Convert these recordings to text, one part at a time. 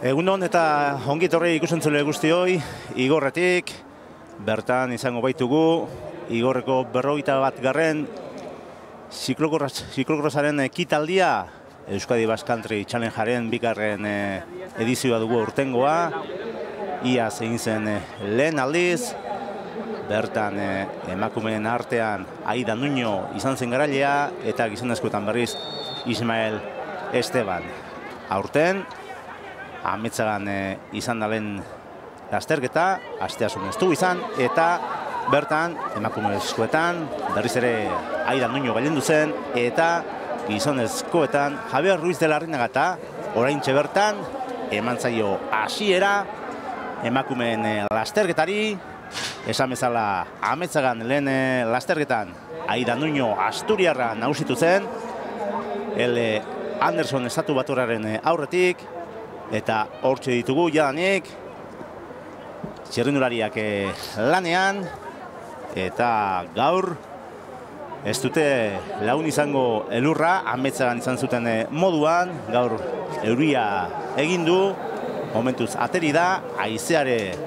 Egunon eta ongi etorri ikusentzule guztioi, Igorretik, bertan izango baitugu, Igorreko 41. Ziklokrosaren ekitaldia, Euskadi Basque Country Challengeren bigarren edizioa dugu urtengoa, iaz egin zen lehen aldiz, bertan emakumeen artean Aida Nuño izan zen garailea, eta gizonezkoetan berriz Ismael Esteban. Aurten, Ametzagan izan dalen lasterketa, asteasun ez du izan, eta bertan, emakumezkoetan, berriz ere Aida Nuño gailendu zen, eta gizonezkoetan Javier Ruiz de Larrinaga oraintxe bertan, eman zaio hasiera emakumeen lasterketari, esan bezala Ametzagan lehen lasterketan Aida Nuño Asturiarra nagusitu zen, L. Anderson estatu baturraren aurretik, eta hortxe ditugu jadanik txirrindulariak lanean, eta gaur ez dute lagun izango elurra, Ametzagan izan zuten moduan, gaur euria egin du, momentuz ateri da, haizeare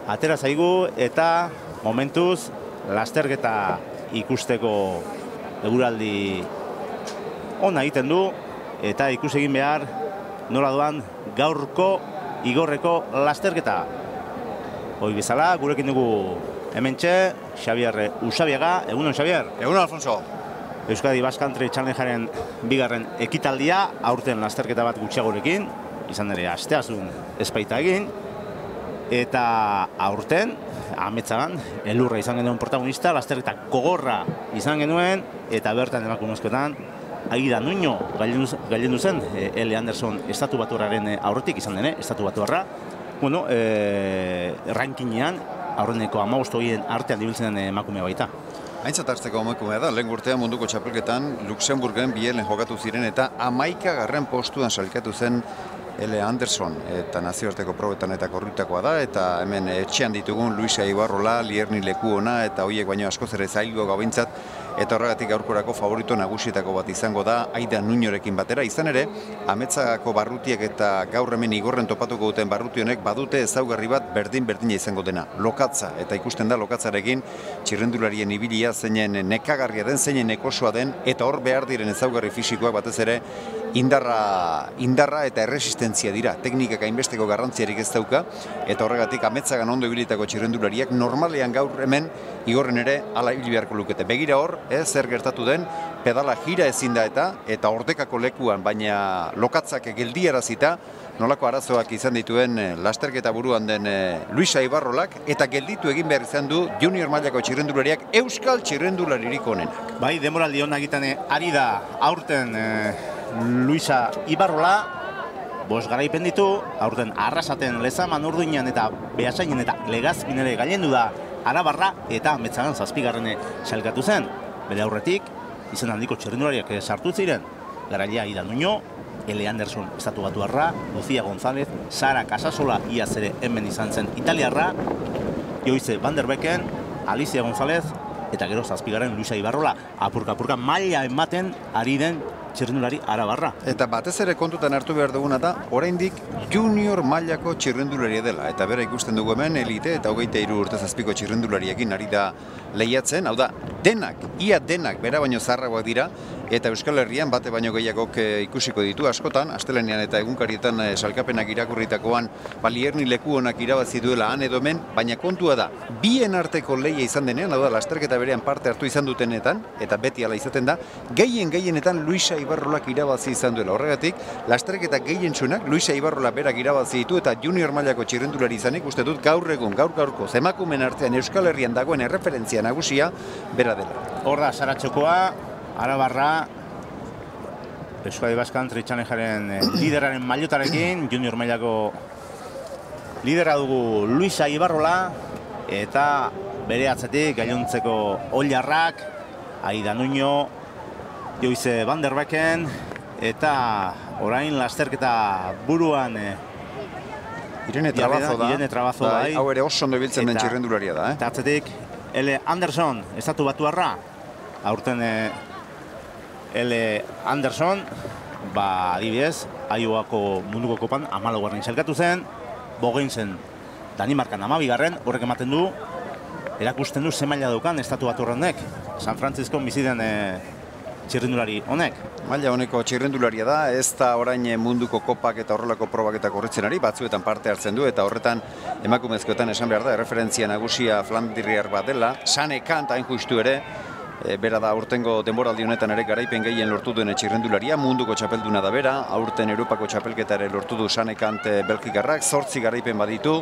atera zaigu, eta momentuz lasterketa ikusteko eguraldi ona egiten du, eta ikusi egin behar nola doan gaurko Igorreko lasterketa. Hoi bezala, gurekin dugu hementxe, Xavier Usabiaga. Egunon, Xavier? Egunon, Alfonso. Euskadi Basque Country Challengeren bigarren ekitaldia, aurten lasterketa bat gutxiagorekin, izan ere asteazun ezpaita egin, eta aurten, Ametzagan, elurra izan genuen protagonista, lasterketa gogorra izan genuen, eta bertan emakumezkoetan, Aida Nuño gailendu zen, L. Anderson estatu baturraren aurretik izan dene, estatu baturra. Bueno, rankinean, aurreneko 15 horien artean dibiltzen den emakumea baita. Aintzat hartzeko emakumea da, lehen urtean munduko txapelketan Luxemburgen bielen jokatu ziren eta 11. postuan sailkatu zen L. Anderson, eta nazioarteko probetan eta korritakoa da, eta hemen etxean ditugun Luisa Ibarrola, Lierni Lekuona, eta hoiek baino askoz ere zailgo gabintzat, eta horregatik gaurkorako favorito nagusietako bat izango da Aida Nuñorekin batera. Izan ere, Ametzagako barrutiek eta gaur hemen Igorren topatuko duten barruti honek badute ezaugarri bat berdin-berdina izango dena, lokatza, eta ikusten da lokatzarekin txirrendularien ibilia zeinen nekagarria den, zeinen ekosoa den, eta hor behar diren ezaugarri fisikoak batez ere indarra eta erresistentzia dira. Teknikak hainbesteko garrantziarik ez dauka, eta horregatik Ametzagan ondo ibilitako txirrendulariak normalean gaur hemen Igorren ere hala ibili beharko lukete. Begira hor, zer gertatu den, pedala jira ezin da eta ordekako lekuan, baina lokatzak geldiarazita, nolako arazoak izan dituen lasterketa buruan den Luisa Ibarrolak, eta gelditu egin behar izan du junior mailako txirrendulariak euskal txirrendularirik onenak. Bai, demoraldi hona egiten ari da aurten Luisa Ibarrola, 5 garaipen ditu, aurten Arrasaten, Lezaman, Urduinan eta Beasainen eta Legazpin ere gailendu da Arabarra, eta Ametzagan 7. sailkatu zen. Bere aurretik, izen handiko txirrendulariak sartu ziren, garailea Aida Nuño, L. Anderson estatu batuarra, Lucía González, Sara Casasola iaz ere hemen izan zen italiarra, Joyce Van der Becken, Alicia González, eta gero 7. Luisa Ibarrola, apurka maila ematen ari den txirrendulari Arabarra. Eta batez ere kontutan hartu behar duguna da, oraindik junior mailako txirrendularia dela. Eta bera ikusten dugu hemen, elite eta 23 urte zazpiko txirrendulariekin ari da lehiatzen. Hau da, ia denak bera baino zaharragoak dira, eta Euskal Herrian bate baino gehiagok ikusiko ditu askotan, astelenean eta egunkarietan salkapenak irakurritakoan Lierni Lekuonak irabazi duela han edo hemen, baina kontua da, bien arteko lehia izan denean, hau da, lasterketa berean parte hartu izan dutenetan, eta beti ala izaten da, gehienetan Luisa Ibarrolak irabazi izan duela. Horregatik, lasterketa gehientsunak Luisa Ibarrola berak irabazi ditu eta junior mailako txirrendulari izanik uste dut gaurko emakumeen artean Euskal Herrian dagoen erreferentzia nagusia bera dela. Hor da, Saratxokoa, Arabarra, Euskadi Basque Country Challengeren lideraren mailotarekin, junior mailako lidera dugu Luisa Ibarrola, eta bere atzetik gainontzeko Ollarrak, Aida Nuño, Joyce Van der Becken, eta orain lasterketa buruan Irene Trabazo da, hau ere oso ondo ibiltzen den txirrendularia da. Eta atzetik L. Anderson, estatu batuarra, aurten L. Anderson, adibidez, Aiowako munduko kopan 14. sailkatu zen, bogein zen Danimarkan 12. Horrek ematen du, erakusten du ze maila daukan estatu baturrenek, San Francisco bizi den txirrindulari honek. Maila honeko txirrindularia da, ez da orain munduko kopak eta horrelako probak eta korritzen ari, batzuetan parte hartzen du, eta horretan emakumezkoetan esan behar da, referentzia nagusia flandriar bat dela, Sane Kant hain justu ere, bera da aurtengo denboraldi honetan ere garaipen gehien lortu duen txirrendularia, munduko txapelduna da bera, aurten Europako txapelketa ere lortu du Sane Kant Belgikarrak, 8 garaipen baditu,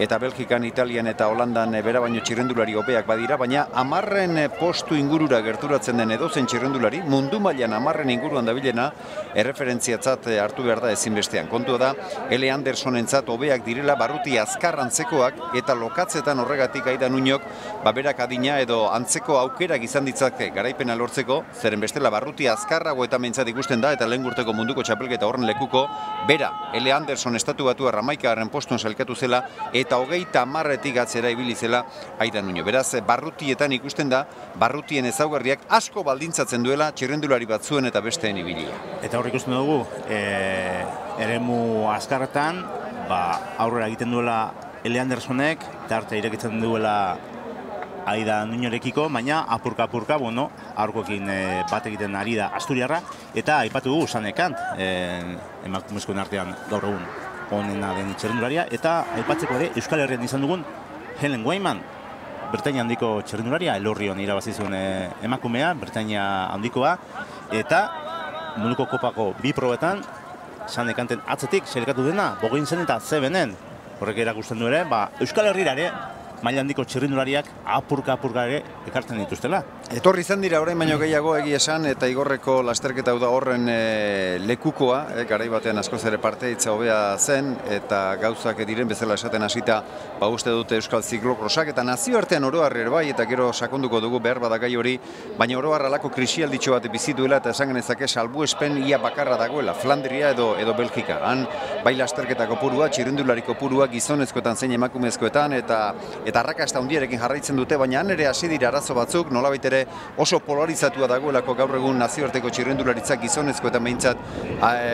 eta Belgikan, Italian eta Holandan bera baino txirrendulari hobeak badira, baina 10. postu ingurura gerturatzen den edozen txirrendulari, mundu mailan 10. inguruan dabilena, erreferentziatzat hartu behar da ezinbestean. Kontua da, Ele Andersonentzat hobeak direla barruti azkar antzekoak, eta lokatzetan horregatik Aidan Nuñok, berak adina edo antzeko aukerak izan ditzake garaipena lortzeko, zeren bestela barruti azkarrago eta mentzat ikusten da, eta lehen urteko munduko txapelketa horren lekuko, bera, Ele Anderson estatu batua 11. postuan sailkatu zela, eta 30 atzera ibili zela Aidan Nuño. Beraz, barrutietan ikusten da, barrutien ezaugarriak asko baldintzatzen duela txirrendulari batzuen eta besteen ibilia. Eta hor ikusten dugu, eremu azkarretan, aurrera egiten duela Ele Andersonek, eta arte irekitzen duela Aidan Nuñorekiko, baina apurka, aurkoekin bat egiten ari da Asturiarra, eta aipatu dugu Sane Kant, emakumezkoen artean gaur egun onena den txirrendularia, eta aipatzeko ere Euskal Herrian izan dugun Helen Wayman, Britainia handiko txirrendularia, Elorrion irabazi zuen emakumea, Britainia handikoa, eta munduko kopako 2 probetan, Sane Kanten atzetik sailkatu dena, bogein zen eta zebenen. Horrek erakusten du ere, Euskal Herrira ere, maila handiko txirrindulariak apurka ere ekartzen dituztela. Etorri izan dira orain baino gehiago egia esan, eta igorreko lasterketa da horren lekukoa, garai batean askoz ere parte hitza hobea zen, eta gauzak diren bezala esaten hasita uste dute Euskal Ziklokrosak, eta nazioartean oroar ere bai, eta gero sakonduko dugu behar badagai hori, baina oroar alako krisialditxo bat bizituela, eta esan genezake salbuespen ia bakarra dagoela, Flandria edo Belgika. Han bai lasterketa kopurua, txirrindulari kopurua, gizonezkoetan zein emakumezkoetan, eta arrakasta handiarekin jarraitzen dute, baina han ere hasi dira arazo batzuk, nolabait ere oso polarizatua dagoelako gaur egun nazioarteko txirrendularitzak gizonezkoetan behintzat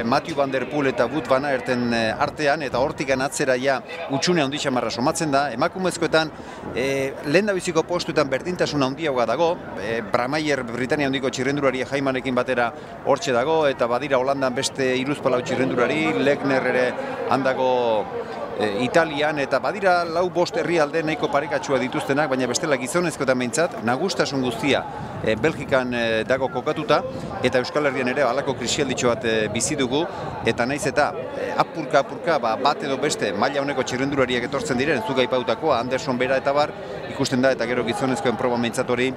Mathieu van der Poel eta Wout van Aerten artean, eta hortikan atzera ja utxune handi xamarra somatzen da. Emakumezkoetan lehendabiziko postuetan berdintasun handiagoa dago, Bramayer Britania handiko txirrendularia Jaimanekin batera hortxe dago, eta badira Holandan beste 3 txirrendulari, Legner ere handago Italian, eta badira 4-5 herrialde nahiko parekatsua dituztenak, baina bestela gizonezkoetan behintzat nagustasun guztia Belgikan dago kokatuta, eta Euskal Herrian ere halako krisialditxo bat bizi dugu, eta naiz eta apurka bat edo beste maila honeko txirrendulariak etortzen diren, zuk aipautakoa, Anderson bera eta bar, ikusten da, eta gero gizonezkoen proba behintzat hori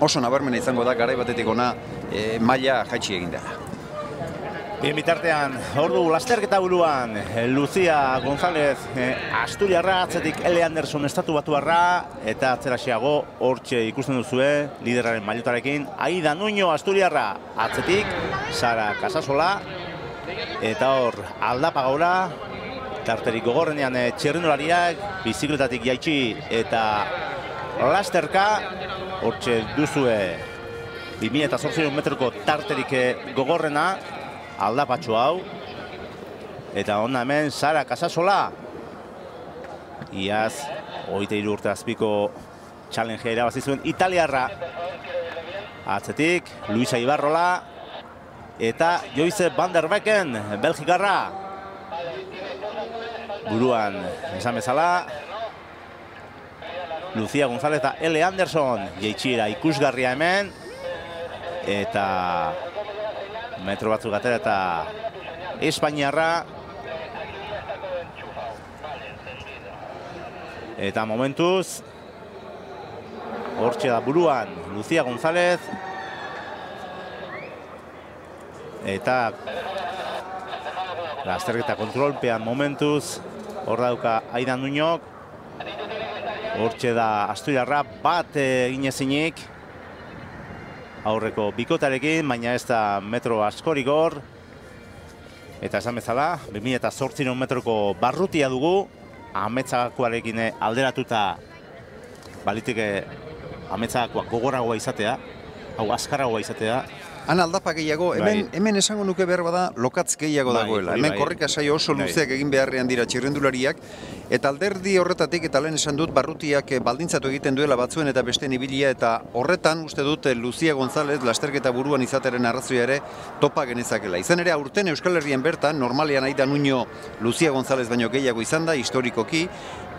oso nabarmena izango da, garai batetik ona maila jaitsi egin dela. Bien bitartean, hor du lasterketa buruan, Lucia González Asturiarra, atzetik Ele Anderson estatu batuarra, eta atzeraxeago hortxe ikusten duzue, lideraren mailotarekin, Aidan Nuño Asturiarra, atzetik Sara Casasola, eta hor aldapa gaura, tarterik gogorrenean txirrindulariak, bizikletatik jaitsi eta lasterka, hortxe duzue 2008 metroko tarterik gogorrena, aldapatxo hau, eta hona hemen Sara Casasola, iaz 23 urte azpiko challenge irabazi zuen italiarra, atzetik Luisa Ibarrola eta Joyce van der Becken Belgikarra, buruan esan bezala Lucia González eta Ele Anderson jeitxira ikusgarria hemen, eta metro batzuk atera eta Espainiarra, eta momentuz hortxe da buruan Lucia González, eta lasterketa kontrolpean momentuz hor dauka Aidan Nuñok, hortxe da Asturiarra bat eginezinik aurreko bikotarekin, baina ez da metro askorik hor, eta esan bezala 2008 metroko barrutia dugu, Ametzagakoarekin alderatuta baliteke Ametzagakoa gogorragoa izatea, hau azkarragoa izatea, Han aldapa gehiago, hemen esango nuke behar bada lokatz gehiago dagoela. Hemen korrika saio oso luzeak egin beharrean dira txirrendulariak, eta alderdi horretatik eta lehen esan dut barrutiak baldintzatu egiten duela batzuen eta besteen ibilia, eta horretan uste dut Lucia González lasterketa buruan izateren arrazoia ere topa genezakela. Izan ere aurten Euskal Herrian bertan, normalean Aida Nuño Lucia González baino gehiago izan da, historikoki,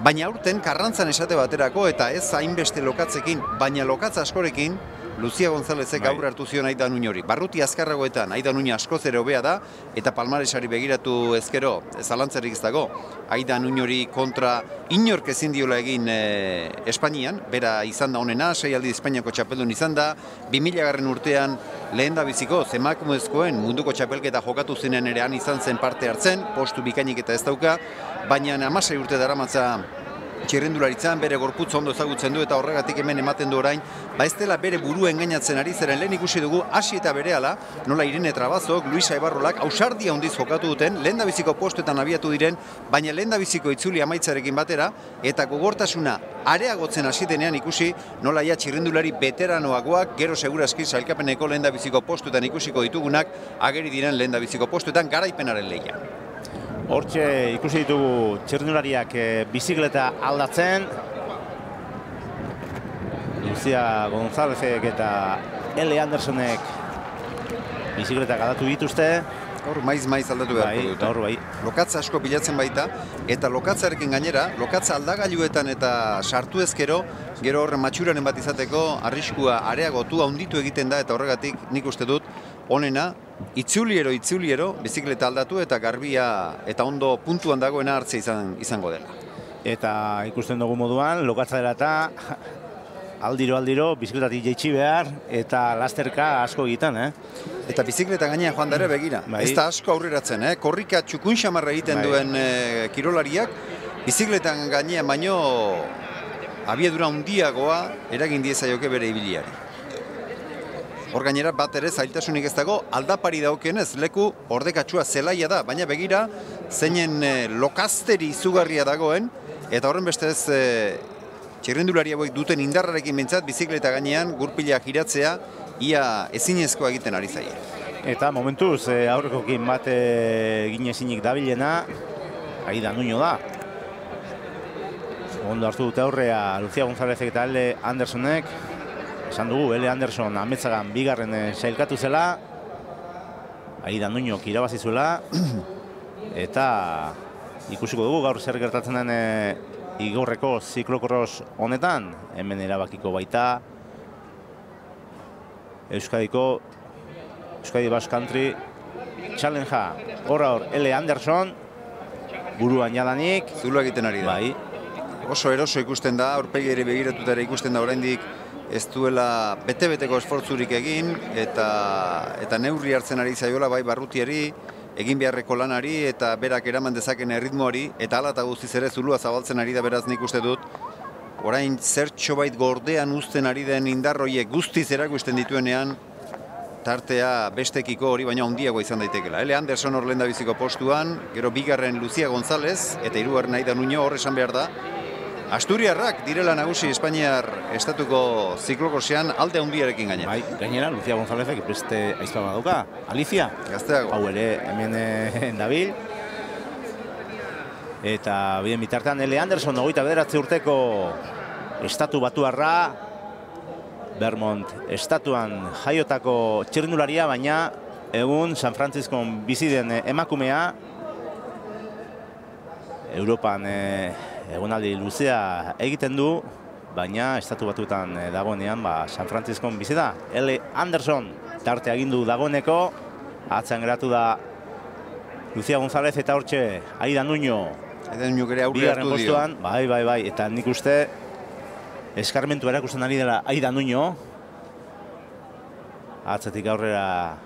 baina aurten Karrantzan esate baterako eta ez hainbeste lokatzekin, baina lokatz askorekin, Lucia Gonzálezek aurre hartu zion Aida Nuñori. Barruti azkarragoetan Aida Nuño askoz ere hobea da, eta palmaresari begiratu ezkero, zalantzarik ez dago, Aida Nuñori kontra inork ezin diola egin Espainian, bera izan da honena, 6 aldi Espainiako txapeldun izan da, 2000 urtean lehen da biziko emakumezkoen munduko txapelketa jokatu zinen ere han izan zen parte hartzen, postu bikainik eta ez dauka, baina 16 urte daramatza txirrendularitzan, bere gorputz ondo ezagutzen du eta horregatik hemen ematen du orain, ez dela bere burua engainatzen ari zeren lehen ikusi dugu hasi eta berehala, nola Irene Trabazok, Luisa Ibarrolak, ausardia handiz jokatu duten, lehendabiziko postuetan abiatu diren, baina lehendabiziko itzuli amaitzarekin batera, eta gogortasuna areagotzen hasi denean ikusi nola ja txirrendulari veteranoagoak, gero segurazki sailkapeneko lehendabiziko postuetan ikusiko ditugunak, ageri diren lehendabiziko postuetan garaipenaren lehia. Hortxe ikusi ditugu txirrendulariak bizikleta aldatzen. Lucia Gonzálezek eta L. Andersonek bizikletak aldatu dituzte. Hor maiz aldatu beharko dute. Lokatza asko bilatzen baita, eta lokatzarekin gainera, lokatza aldagailuetan eta sartu ezkero, gero horren matxuranen bat izateko arriskua areagotu, handitu egiten da, eta horregatik nik uste dut, onena, itzuliero, bizikleta aldatu eta garbia eta ondo puntuan dagoena hartzea izango dela. Eta ikusten dugu moduan, lokatza dela eta aldiro, bizikletatik jaitsi behar eta lasterka asko egiten, Eta bizikleta gainean joan dara begira. Ez da asko aurreratzen, korrika txukun xamarra egiten duen kirolariak, bizikletan gainean baino abiadura handiagoa eragin diezaioke bere ibiliari. Hor gainera bat ere zailtasunik ez dago, aldapari daukenez leku ordekatsua zelaia da, baina begira zeinen lokazteri izugarria dagoen, eta horren bestez txirrendulari hauek duten indarrarekin behintzat bizikleta gainean gurpila giratzea ia ezinezkoa egiten ari zaie. Eta momentuz aurrekokin bat egin ezinik dabilena Aida Nuño da. Ondo hartu dute aurrea Lucia Gonzálezek eta L. Andersonek. Esan dugu, L. Anderson ametzagan bigarren sailkatu zela, Aida Nuño irabazi zuela, eta ikusiko dugu gaur zer gertatzen den igorreko ziklokross honetan, hemen erabakiko baita Euskadi Basque Country Challengea. Hor L. Anderson buruan jadanik. Zulo egiten ari da. Bai. Oso eroso ikusten da, aurpegiari begiratutara ikusten da oraindik ez duela bete-beteko esfortzurik egin eta neurri hartzen ari zaiola bai barrutiari, egin beharreko lanari eta berak eraman dezaken erritmoari, eta hala eta guztiz ere zulua zabaltzen ari da, beraz nik uste dut orain zertxo bait gordean uzten ari den indarroiek guztiz erakusten dituenean tartea bestekiko hori baina handiagoa izan daitekela. L. Anderson hor lehendabiziko postuan, gero bigarren Lucia González eta hirugarren Aida Nuño, hor esan behar da Asturiarrak direla nagusi Espainiar estatuko ziklokorsean alde handiarekin gainera. Bai, gainera Lucia Gonzálezek beste aizpa badauka, Alicia. Gazteago. Hau ere hemen dabil. Eta bien bitartean L. Anderson 29 urteko estatu batuarra, Vermont estatuan jaiotako txirrindularia, baina egun San Franciscon bizi den emakumea, Europan egonaldi luzea egiten du, baina estatu batuetan dagoenean San Franciscon bizi da. L. Anderson tarte agindu dagoeneko, atzean geratu da Lucia González eta hortxe Aida Nuño. Aida Nuño gere aurre hartu dio. Bai, eta nik uste eskarmentu erakusten ari dela Aida Nuño. Atzetik aurrera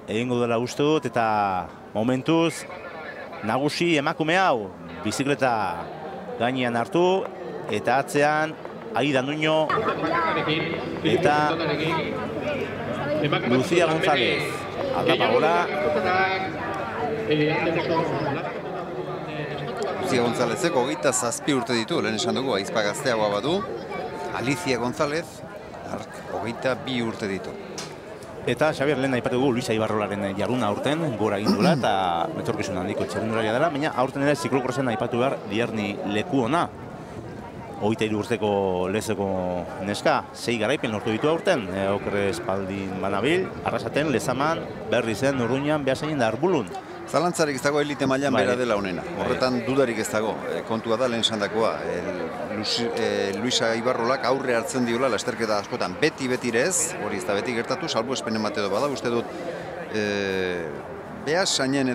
egingo dela uste dut, eta momentuz nagusi emakume hau bizikleta gainean hartu, eta atzean Aida Nuño eta Lucia González. Aldapa gora. Lucia Gonzálezek 27 urte ditu, lehen esan dugu, aizpa gazteagoa badu. Alicia González 22 urte ditu. Eta Xabier lehen aipatu dugu Luisa Ibarrolaren jarduna aurten gora egin duela eta etorkizun handiko txirrindularia dela, baina aurten ere ziklokrosen aipatu behar Lierni leku ona. 23 urteko lezeko neska, 6 garaipen lortu ditu aurten, okerre espaldin banabil, Arrasaten, Lezaman, Berrizen, Urruñan, Beasainen da Arbulun. Zalantzarik ez dago elite mailan bera dela honena. Horretan dudarik ez dago. Kontua da lehen esandakoa. Luisa Ibarrolak aurre hartzen diola lasterketa askotan. Beti ez, hori ez da beti gertatu, salbu espenen bate bada, uste dut Beasainen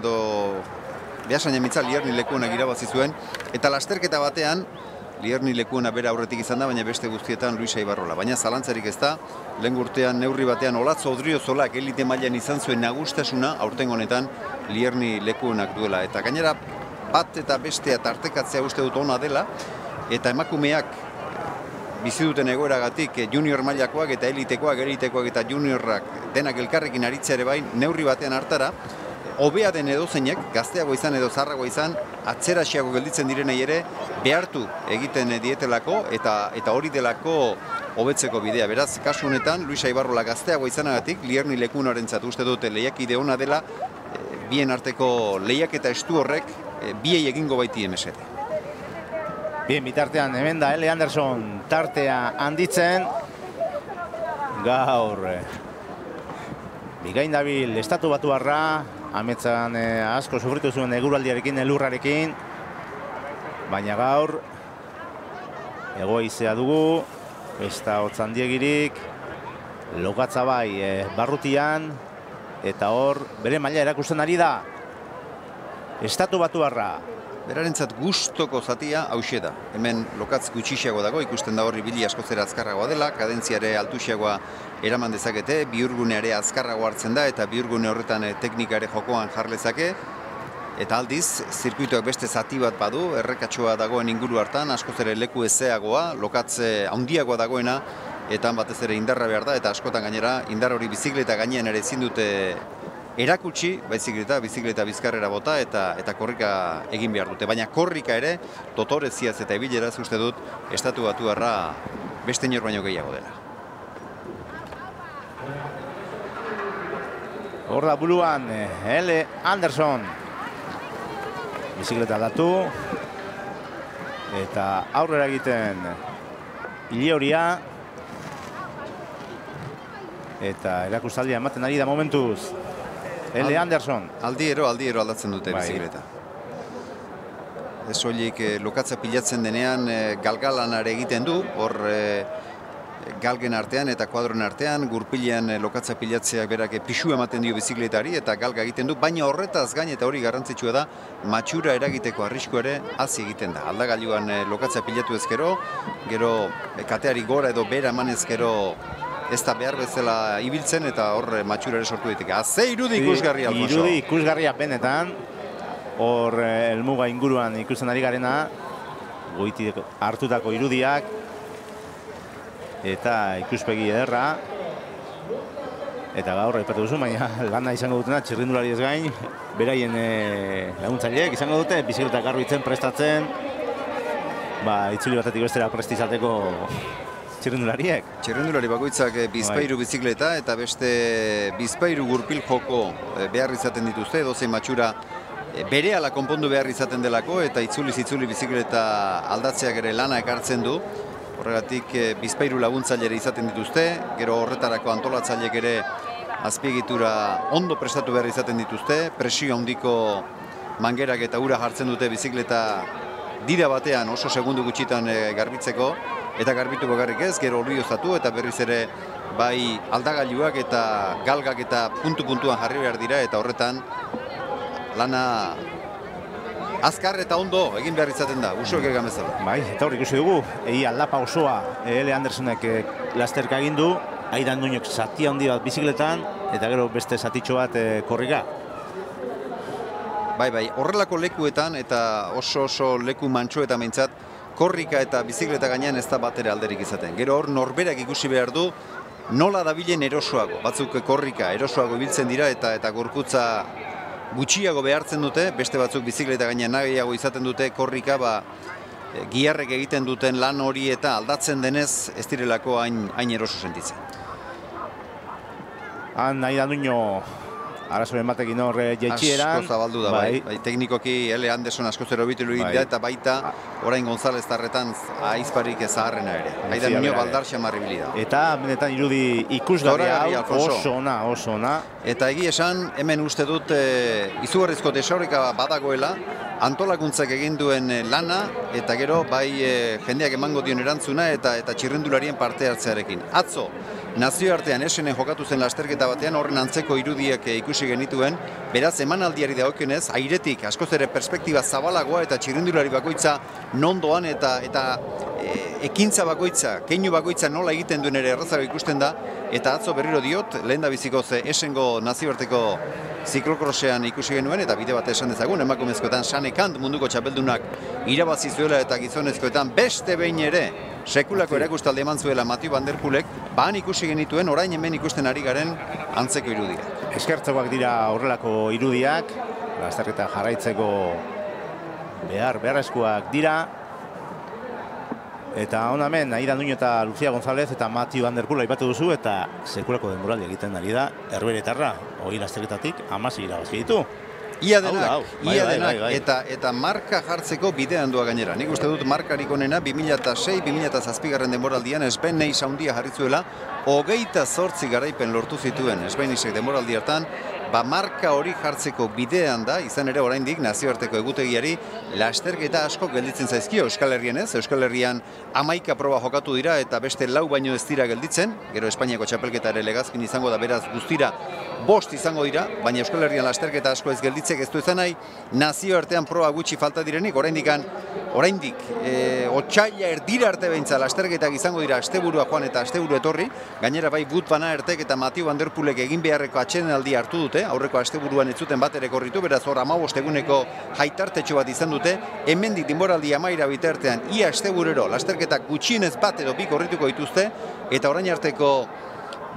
mitza Lierni lekuenak irabazi zuen, eta lasterketa batean Lierni lekuena bera aurretik izan da, baina beste guztietan Luisa Ibarrola. Baina zalantzarik ez da, lehen urtean neurri batean Olatzo Odriozolak elite mailan izan zuen nagustasuna, aurten honetan Lierni lekuenak duela. Eta gainera bat eta bestea tartekatzea uste dut ona dela, eta emakumeak bizi duten egoeragatik junior mailakoak eta elitekoak eta juniorrak denak elkarrekin aritzea ere bain, neurri batean hartara, hobea den edozeinek, gazteago izan edo zarrago izan, atzeraxiago gelditzen direnei ere, behartu egiten dietelako eta hori delako hobetzeko bidea. Beraz, kasu honetan, Luisa Ibarrola gazteago izanagatik, Lierni lekunarentzat uste dute lehiakide ona dela, bien arteko lehiaketa estu horrek, biei egingo baiti emesete. Bien, bitartean, hemen da, L. Anderson tartea handitzen, gaur, bikain dabil, estatu batuarra, ametzan asko sufritu zuen eguraldiarekin, elurrarekin, baina gaur egoizea dugu, ez da hotzandiegirik, lokatza bai barrutian, eta hor bere maila erakusten ari da. Estatu batuarra. Berarentzat gustoko zatia hauxe da. Hemen lokatz gutxixiago dago, ikusten da horri bili asko zera azkarragoa dela, kadentziare altuxiagoa eraman dezakete, bihurguneare azkarrago hartzen da, eta bihurgune horretan teknikare jokoan jarlezake. Eta aldiz, zirkuituak beste zati bat badu, errekatxoa dagoen inguru hartan, asko zere leku ezeagoa, lokatz handiagoa dagoena, eta batez ere indarra behar da, eta askotan gainera, indar hori bizikleta gainean ere ezin dute erakutsi, bizikleta bizkarrera bota eta korrika egin behar dute. Baina korrika ere, totoreziaz eta ebileraz uste dut, estatu batuarra beste inor baino gehiago dela. Hor da buluan, L. Anderson. Bizikleta datu. Eta aurrera egiten Ilioria. Eta erakustaldia ematen ari da momentuz. L. Anderson. Aldiero aldatzen dute bizikleta. Ez soilik lokatza pilatzen denean galgalanare egiten du, hor galgen artean eta kuadroen artean, gurpilean lokatza pilatzeak berak pixu ematen dio bizikletari eta galga egiten du, baina horretaz gain eta hori garrantzitsua da, matxura eragiteko arrisku ere hazi egiten da. Aldagailuan lokatza pilatu ezkero, gero kateari gora edo bera eman ezkero ez da behar bezala ibiltzen eta hor matxura ere sortu diteke. Ze irudi ikusgarria, Alfonso. Irudi ikusgarria benetan, hor helmuga inguruan ikusten ari garena, goiti hartutako irudiak, eta ikuspegi ederra. Eta gaur aipatu duzu, baina lana izango dutena txirrindulari ez gain, beraien laguntzaileek izango dute, bizikleta garbitzen, prestatzen, itzuli batetik bestera prestizateko txirrindulariek. Txirrindulari bakoitzak bizpairu bizikleta eta beste bizpairu gurpil joko behar izaten dituzte, dozein matxura berehala konpondu behar izaten delako eta itzuli bizikleta aldatzeak ere lana ekartzen du. Horregatik bizpairu laguntzailere izaten dituzte, gero horretarako antolatzaileek ere azpiegitura ondo prestatu behar izaten dituzte, presio handiko mangerak eta ura jartzen dute bizikleta dira batean oso segundu gutxitan garbitzeko, eta garbitu bakarrik ez, gero olioztatu eta berriz ere bai aldagailuak eta galgak eta puntu-puntuan jarri behar dira, eta horretan lana azkar eta ondo egin behar izaten da, usuek egan bezala. Bai, eta hor ikusi dugu, egia aldapa osoa L. Andersonek lasterka egin du, Aidan Nuñok zati handi bat bizikletan, eta gero beste zatitxo bat korrika. Bai, horrelako lekuetan eta oso leku mantxoetan behintzat, korrika eta bizikleta gainean ez da batera alderik izaten. Gero hor norberak ikusi behar du nola dabilen erosoago. Batzuk korrika erosoago ibiltzen dira eta gorputza gutxiago behartzen dute, beste batzuk bizikleta gainean nahiago izaten dute korrika, giharrek egiten duten lan hori eta aldatzen denez ez direlako hain eroso sentitzen. Han nahi da nuino arazoren batekin horre jaitxieran. Asko zabaldu da, bai. Teknikoki L. Anderson asko zero bitu da, eta baita orain González Tarretan aizparik zaharrena ere. Haida nuino baldar xamarri bilida. Eta benetan irudi ikusgarria oso ona. Eta egi esan, hemen uste dut izugarrizko desaurreka badagoela, antolakuntzak egin duen lana, eta gero bai jendeak emango dion erantzuna eta txirrendularien parte hartzearekin. Atzo, nazioartean esenen jokatu zen lasterketa batean horren antzeko irudiak ikusi genituen, beraz emanaldiari dagokionez, airetik askoz ere perspektiba zabalagoa eta txirrendulari bakoitza nondoan eta ekintza bakoitza, keinu bakoitza nola egiten duen ere errazago ikusten da, eta atzo berriro diot, lehen da biziko esengo nazioarteko ziklokrosean ikusi genuen, eta bide bat esan dezagun, emakumezkoetan Sane Kant munduko txapelddunak irabazi zuela eta gizonezkoetan beste behin ere sekulako erakustaldi eman zuela Mathieu van der Poelek, han ikusi genituen, orain hemen ikusten ari garen antzeko irudiak. Eskertzekoak dira horrelako irudiak, lasterketa jarraitzeko beharrezkoak dira, eta hemen Aida Nuño eta Lucía González eta Mathieu van der Poel aipatu duzu, eta sekulako denboraldi egiten ari da Herberetarra, 20 lasterketatik 16 irabazi ditu. Ia denak, eta marka jartzeko bidean doa gainera. Nik uste dut markarik onena 2006-2007 denboraldian Sven handia jarri zuela, 28 garaipen lortu zituen Svenisek denboraldi hartan, marka hori jartzeko bidean da, izan ere oraindik nazioarteko egutegiari lasterketa asko gelditzen zaizkio Euskal Herrian ez. Euskal Herrian 11 proba jokatu dira eta beste 4 baino ez dira gelditzen, gero Espainiako txapelketa ere legazkin izango da, beraz guztira 5 izango dira, baina Euskal Herrian lasterketa asko ez gelditzek ez du izan nahi, nazioartean proba gutxi falta direnik, oraindik otsaila erdira arte beintza lasterketak izango dira asteburua joan eta asteburu etorri, gainera bai Wout van Aertek eta Mathieu van der Poelek egin beharreko atsedenaldi hartu dute, aurreko asteburuan ez zuten bat ere korritu, beraz hor 15 eguneko jaitartetxo bat izan dute, hemendik denboraldi amaira bitartean ia asteburero lasterketak gutxienez bat edo bi korrituko dituzte, eta orain arteko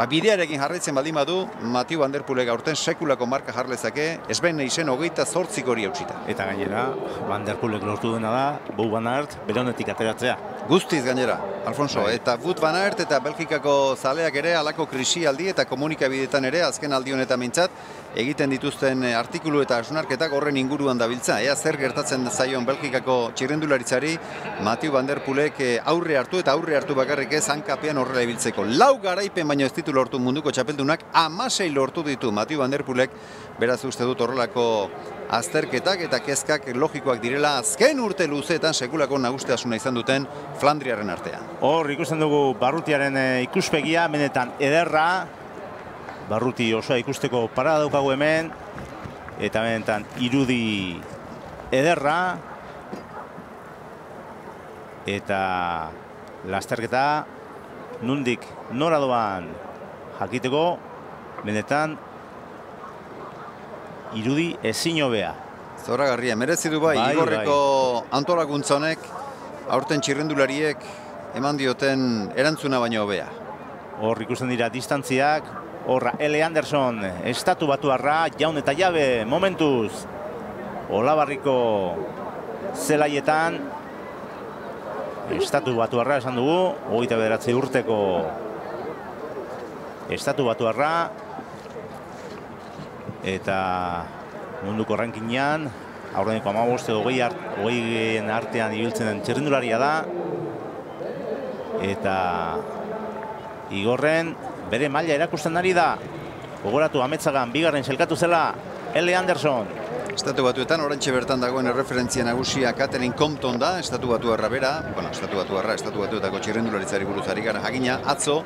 bidearekin jarraitzen baldin badu, Mathieu van der Poelek aurten sekulako marka jarlezake, Sven Neysen 28 hori hautsita. Eta gainera, van der Poelek lortu duena da, Wout van Aert bere honetik ateratzea. Guztiz gainera, Alfonso, eta Wout van Aert eta Belgikako zaleak ere halako krisialdi eta komunikabideetan ere azken aldi honetan mintzat egiten dituzten artikulu eta hausnarketak horren inguruan dabiltza. Ea zer gertatzen zaion Belgikako txirrendularitzari Mathieu van der Poelek aurre hartu bakarrik ez hankapean horrela ibiltzeko. 4 garaipen baino ez ditu lortu munduko txapeldunak, 16 lortu ditu Mathieu van der Poelek, beraz uste dut horrelako azterketak eta kezkak logikoak direla azken urte luzeetan sekulako nagusitasuna izan duten Flandriaren artean. Hor ikusten dugu barrutiaren ikuspegia, benetan ederra, barruti osoa ikusteko parada daukagu hemen, eta benetan irudi ederra, eta lasterketa nundik nora doan jakiteko, benetan irudi ezin hobea. Zoragarria, merezi du bai, Igorreko antolakuntza honek aurten txirrendulariek eman dioten erantzuna baino hobea. Hor ikusten dira distantziak, horra L. Anderson, estatu batuarra, jaun eta jabe, momentuz, Olabarriko zelaietan, estatu batuarra esan dugu, 29 urteko estatu batuarra, eta munduko rankinean, aurreneko 15 edo 20 artean ibiltzen den txirrendularia da, eta Igorren bere maila erakusten ari da. Gogoratu Ametzagan bigarren sailkatu zela L. Anderson. Estatu Batuetan oraintxe bertan dagoen erreferentzia nagusia Catherine Compton da, estatu batuarra bera, estatu batuetako txirrendularitzari buruz ari gara jakina, atzo,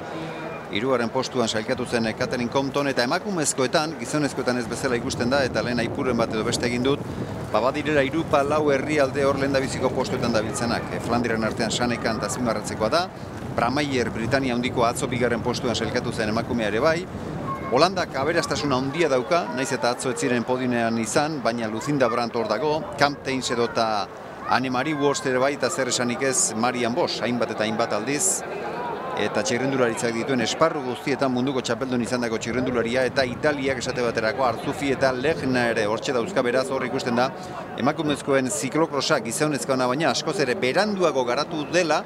3. postuan sailkatu zen Catherine Compton, eta emakumezkoetan, gizonezkoetan ez bezala ikusten da, eta lehen aipuren bat edo beste egin dut, badirela 3-4 herrialde hor lehendabiziko postuetan dabiltzenak. Flandriaren artean Sane Kant azpimarratzekoa da, Bramaier Britania handiko atzo 2. postuan sailkatu zen emakumea ere bai, Holandak aberastasuna handia dauka, naiz eta atzo ez ziren podiumean izan, baina Lucinda Brandt hor dago, Camp Thames edota Annemarie Worst ere bai, eta zer esanik ez Marian Bosch, hainbat eta hainbat aldiz, eta txirrendularitzak dituen esparru guztietan munduko txapeldun izandako txirrendularia, eta Italiak esate baterako Arzufi eta Legna ere hortxe dauzka, beraz hor ikusten da emakumezkoen ziklokrosak gizonezkoena baina askoz ere beranduago garatu dela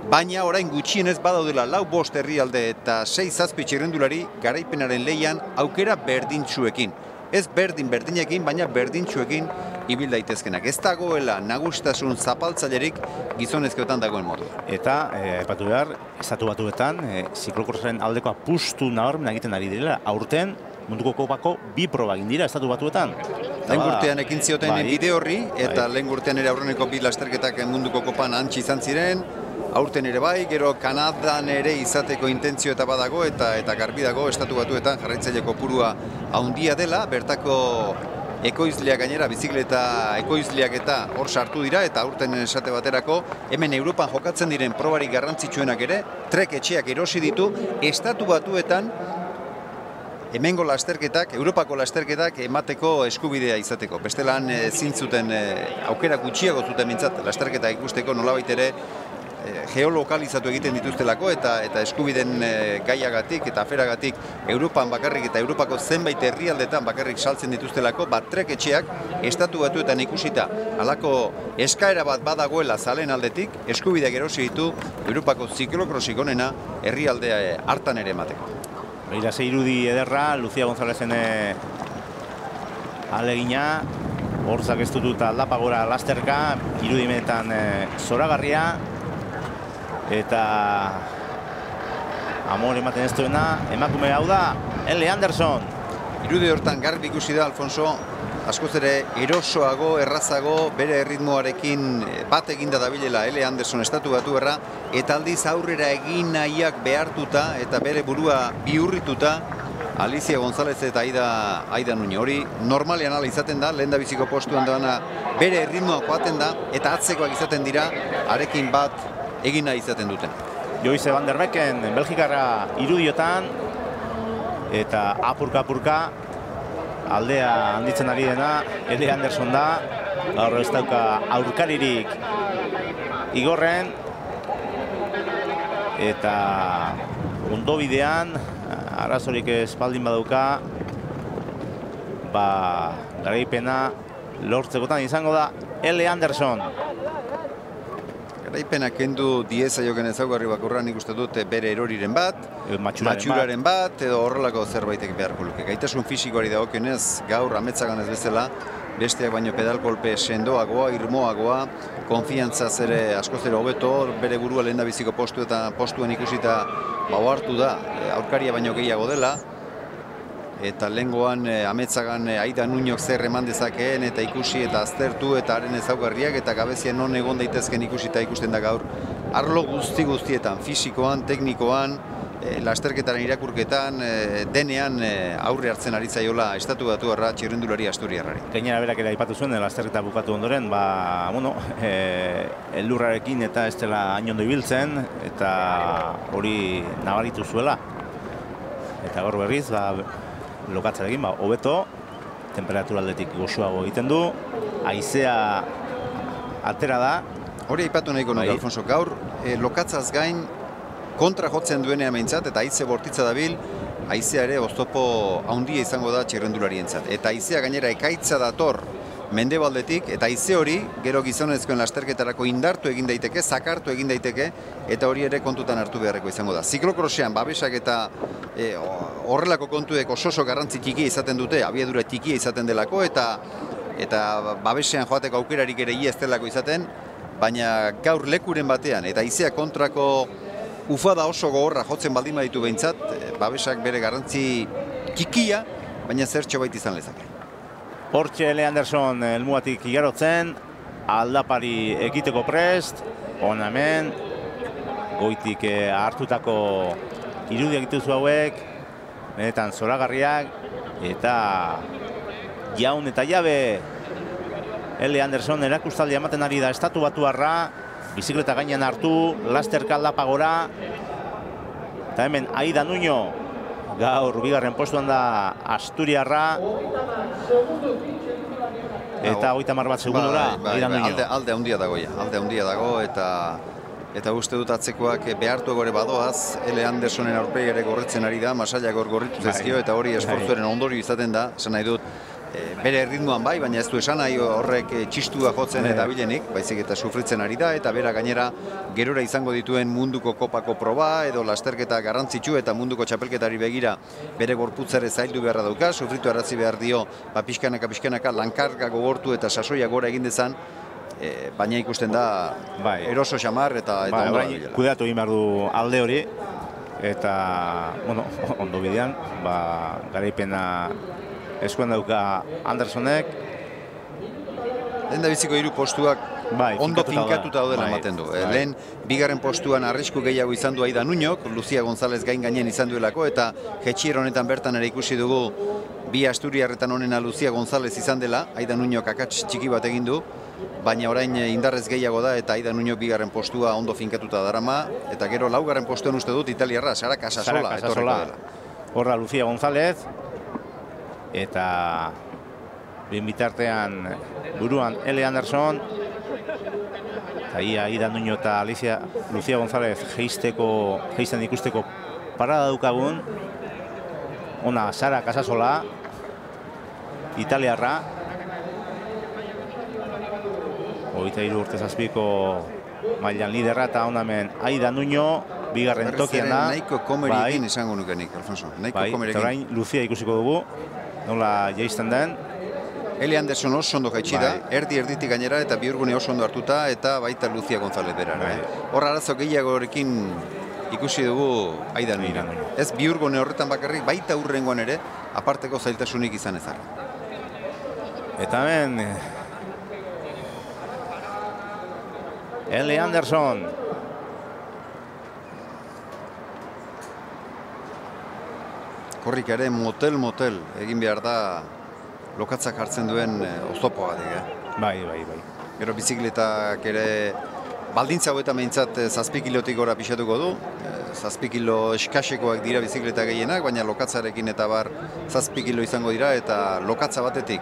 baina orain gutxienez badaudela 4-5 herrialde eta 6-7 txirrendulari garaipenaren leian aukera berdintsuekin. Ez berdinekin, baina berdintsuekin ibil daitezkenak. Ez dagoela nagustasun zapaltzailerik gizonezkoetan dagoen modu. Eta, aipatu behar, estatu batuetan, ziklokrosaren aldeko apustu nabarmen egiten ari direla. Aurten, munduko kopako 2 proba egin dira estatu batuetan. Lehen urtean ekin zioten bide horri, eta lehen urtean ere aurreneko 2 lasterketak munduko kopan hantxe izan ziren, aurten ere bai, gero Kanadan ere izateko intentzio eta badago, eta garbi dago estatu batuetan jarraitzaile kopurua handia dela, bertako ekoizleak gainera, bizikleta ekoizleak eta hor sartu dira, eta aurten esate baterako, hemen Europan jokatzen diren probarik garrantzitsuenak ere, Trek etxeak erosi ditu, estatu batuetan hemengo lasterketak, Europako lasterketak emateko eskubidea izateko. Bestelan zintzuten aukera gutxiago zuten mintzat lasterketa ikusteko nolabait ere geolokalizatu egiten dituztelako eta eskubiden gaiagatik eta aferagatik Europan bakarrik eta Europako zenbait herrialdetan bakarrik saltzen dituztelako, Trek etxeak estatu batuetan ikusita halako eskaera bat badagoela zalen aldetik, eskubideak erosi ditu Europako ziklokrosik onena herrialdea hartan ere emateko. Begira, ze irudi ederra, Lucia Gonzalezen alegina, horzak ez dut aldapa gora lasterka, irudimenetan zoragarria, eta amor ematen ez duena, emakume hau da, L. Anderson. Irudi hortan garbi ikusi da, Alfonso, askoz ere erosoago, errazago, bere erritmoarekin bat eginda dabilela L. Anderson estatu batuerra, eta aldiz aurrera egin nahiak behartuta eta bere burua bihurrituta Alicia González eta Aida Nuño. Hori normalean ala izaten da, lehen da biziko postuan doana bere erritmoa joaten da, eta atzekoak izaten dira, arekin bat egin nahi izaten duten. Joyce van der Becken, Belgikarra irudiotan, eta apurka aldea handitzen ari dena, L. Anderson da, gaur ez dauka aurkaririk igorren, eta ondo bidean, arazorik espaldin badauka, garaipena lortzekotan izango da L. Anderson. Garaipena kendu dieza joken ezaugarri bakurran nik uste dut bere eroriren bat, matxuraren bat, edo horrelako zerbaitek beharko luke. Gaitasun fisikoari dagokionez, gaur ametzagan ez bezala, besteak baino pedalkolpe sendoagoa, irmoagoa, konfiantzaz ere askoz ere hobeto, bere burua lehendabiziko postuen ikusita hartu da, aurkaria baino gehiago dela, eta lehengoan ametzagan Aida Nuñok zer eman dezakeen eta ikusi eta aztertu eta haren ezaugarriak eta gabezian non egon daitezken ikusita ikusten da gaur. Arlo guztietan, fisikoan, teknikoan, lasterketaren irakurketan, denean aurre hartzen ari zaiola estatu batuarra txirrendulari asturiarrari. Gainera berak ere aipatu zuen, lasterketa bukatu ondoren, elurrarekin eta ez dela hain ondo ibiltzen, eta hori nabaritu zuela. Eta gaur berriz, lokatzarekin, hobeto, temperatura aldetik goxuago egiten du, haizea atera da. Hori aipatu nahiko nuke, Alfonso, gaur lokatzaz gain kontra jotzen duenean behintzat, eta haize bortitza dabil, haizea ere oztopo handia izango da txirrendularientzat. Eta haizea gainera ekaitza dator mendebaldetik, eta haize hori gero gizonezkoen lasterketarako indartu egin daiteke, zakartu egin daiteke, eta hori ere kontutan hartu beharreko izango da. Ziklokrosean babesak eta horrelako kontuek oso garrantzi txikia izaten dute, abiadura txikia izaten delako, eta babesean joateko aukerarik ere ia ez delako izaten, baina gaur lekuren batean, eta haizea kontrako ufada oso gogorra jotzen baldin baditu behintzat, babesak bere garrantzi txikia, baina zertxo bait izan lezake. Hortxe L. Anderson elmugatik igarotzen, aldapari ekiteko prest, hona hemen, goitik hartutako irudiak dituzu hauek, benetan zoragarriak, eta jaun eta jabe L. Anderson erakustaldi ematen ari da estatu batuarra, bizikleta gainean hartu, lasterka aldapa gora, eta hemen Aida Nuño, gaur bigarren postuan da Asturiarra, eta 30 bat segundora Aida Nuño. Alde handia dago, eta uste dut atzekoak behartu gore badoaz, L. Andersonen aurpegi ere gorritzen ari da, Masaiak hor gorritu zezkio, eta hori esfortzuaren ondorio izaten da, esan nahi dut, bere ritmoan bai, baina ez du esan nahi horrek txistua jotzen eta bilenik, baizik eta sufritzen ari da, eta bera gainera gerora izango dituen munduko kopako proba, edo lasterketa garrantzitsu eta munduko txapelketari begira bere gorputzare zaildu beharra dauka, sufritu arazi behar dio, pixkanaka lankarga gogortu eta sasoia gora egin dezan, baina ikusten da eroso xamar eta ondo dabilela. Kudeatu egin behar du alde hori, eta, bueno, ondo bidean, garaipena eskuen dauka Andersonek. Lehen da biziko 3 postuak ondo finkatuta daudela ematen du. Lehen, bigarren postuan arrisku gehiago izan du Aida Nuñok, Lucia González gainen izan duelako, eta jetxier honetan bertan ere ikusi dugu bi Asturiarretan honena Lucia González izan dela, Aida Nuñok akats txiki bat egin du, baina orain indarrez gehiago da eta Aida Nuñok bigarren postua ondo finkatuta darama, eta gero laugarren postuan uste dut italiarra, Sara Casasola etorriko dela. Horra Lucia González, eta bien bitartean buruan L. Anderson, eta Aida Nuño eta Lucia González geisten ikusteko parada daukagun. Ona Sara Casasola, italiarra, 23 urte zazpiko mailan liderra, eta onamen Aida Nuño, bigarren tokian da. Nahiko komeriekin izango nukenik, Alfonso. Eta orain Lucia ikusiko dugu, nola jaisten den. L. Anderson oso ondo jaitsi da, erditik gainera eta bihurgune oso ondo hartuta, eta baita Lucia González bera. Horra arazo gehiagorekin ikusi dugu Aida Nuño. Ez bihurgune horretan bakarrik, baita hurrengoan ere, aparteko zailtasunik izan ezak. Eta hemen L. Anderson. Korrikaren motel egin behar da lokatzak hartzen duen oztopoa. Bai. Gero bizikletak ere baldintza hauetan behintzat 7 kilotik gora pixatuko du. 7 kilo eskasekoak dira bizikleta gehienak, baina lokatzarekin eta 7 kilo izango dira, eta lokatza batetik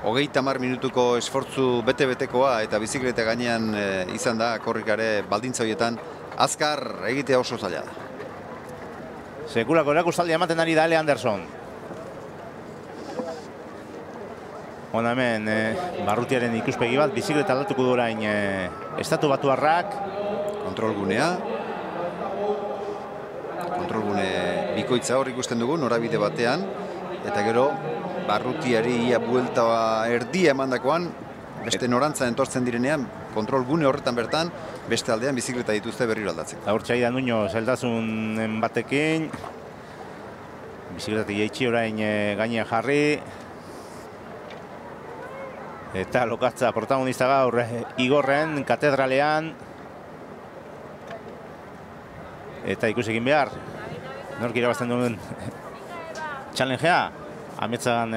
30 minutuko esfortzu bete-betekoa eta bizikleta gainean izan da korrikare baldintza horietan azkar egitea oso zaila da. Sekulako erakustaldia ematen ari da L. Anderson. Hona hemen barrutiaren ikuspegi bat, bizikleta aldatuko du orain Estatu Batuarrak. Kontrolgunea bikoitza hor ikusten dugu, norabide batean, eta gero barrutiari ia buelta erdia emandakoan, beste norantza entortzen direnean, kontrolgune horretan bertan, beste aldean bizikleta dituzte berriro aldatzen. Aurtsa Aida Nuño zailtasunen batekin, bizikletak jaitsi orain gainean jarri, eta lokatza protagonista gaur Igorren katedralean, eta ikusekin behar, nork irabazten duen challengea, ametzagan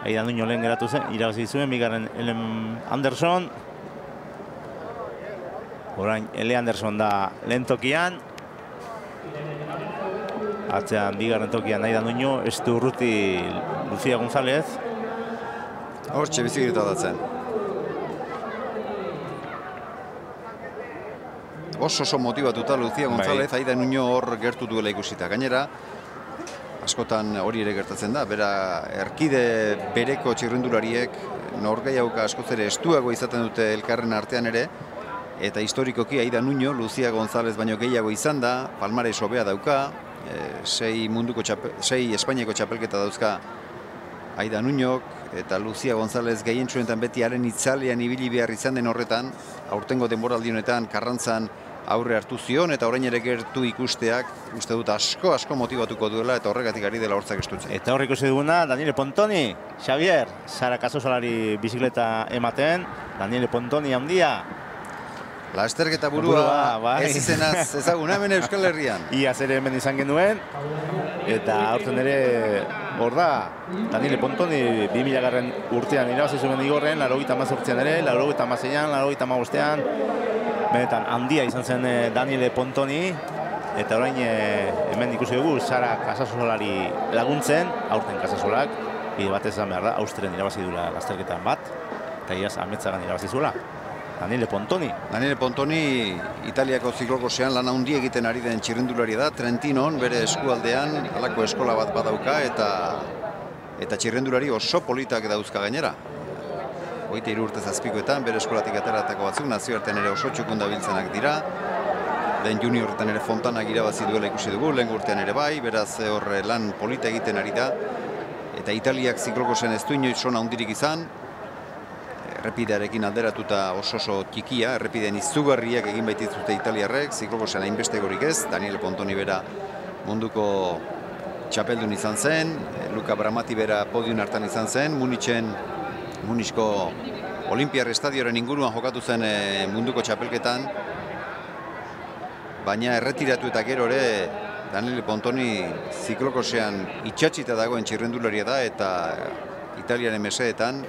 Aida Nuño lehen geratu zen, irabazi zuen, bigarren L. Anderson. Orain L. Anderson da lehen tokian. Atzean bigarren tokian Aida Nuño, ez du urruti Lucia González. Hortxe bizikleta datzen. Oso motibatuta Lucia González, Aida Nuño hor gertu duela ikusita. Gainera, askotan hori ere gertatzen da, bera erkide bereko txirrindulariek norgehiagoka askoz ere estuago izaten dute elkarren artean ere, eta historikoki Aida Nuño, Lucia González baino gehiago izan da, palmares hobea dauka, 6 Espainiako txapelketa dauzka Aida Nuñok, eta Lucia González gehien zuenetan beti haren itzalean ibili behar izan den horretan, aurtengo denboraldi honetan Karrantzan aurre hartu zion, eta orain ere gertu ikusteak, uste dut asko motibatuko duela, eta horregatik ari dela hortzak estutzen. Eta horrik ikusi duguna, Daniele Pontoni, Xavier, Sara Casasolari bizikleta ematen, Daniele Pontoni handia. Lasterketa burua ez izenaz ezaguna hemen Euskal Herrian. Iaz ere hemen izan genuen, eta aurten ere hor da, Daniele Pontoni 2000 urtean irabazi zuen Igorren, 98an ere, 96an, 95an, benetan handia izan zen Daniele Pontoni, eta orain hemen ikusi dugu Sara Casasolari laguntzen, aurten Casasolak, bide batez izan behar da, Austrian irabazi duela lasterketan bat, eta iaz ametzagan irabazi zuela. Daniele Pontoni. Daniele Pontoni, Italiako ziklokosean lan handi egiten ari den txirrindulari da, Trentinon, bere eskualdean, halako eskola bat badauka, eta eta txirrendulari oso politak dauzka gainera. 23 urte zazpikoetan, bere eskolatik ateratako batzuk, nazioartean ere oso txukun dabiltzenak dira. Lehen juniorretan ere Fontanak irabazi duela ikusi dugu, lehen urtean ere bai, beraz horre lan polita egiten ari da. Eta Italiak ziklokosen ez du inoiz sona hundirik izan, errepidearekin alderatuta oso txikia, errepideen izugarriak egin baitizute italiarrek, ziklokosen hainbestegorik ez, Daniele Pontoni bera munduko txapeldun izan zen, Luca Bramati bera podium hartan izan zen, Munizko Olimpiar Estadioren inguruan jokatu zen munduko txapelketan, baina erretiratu eta gero ere Daniele Pontoni ziklokosean itxatxita dagoen txirrendularia da eta Italiaren mesedetan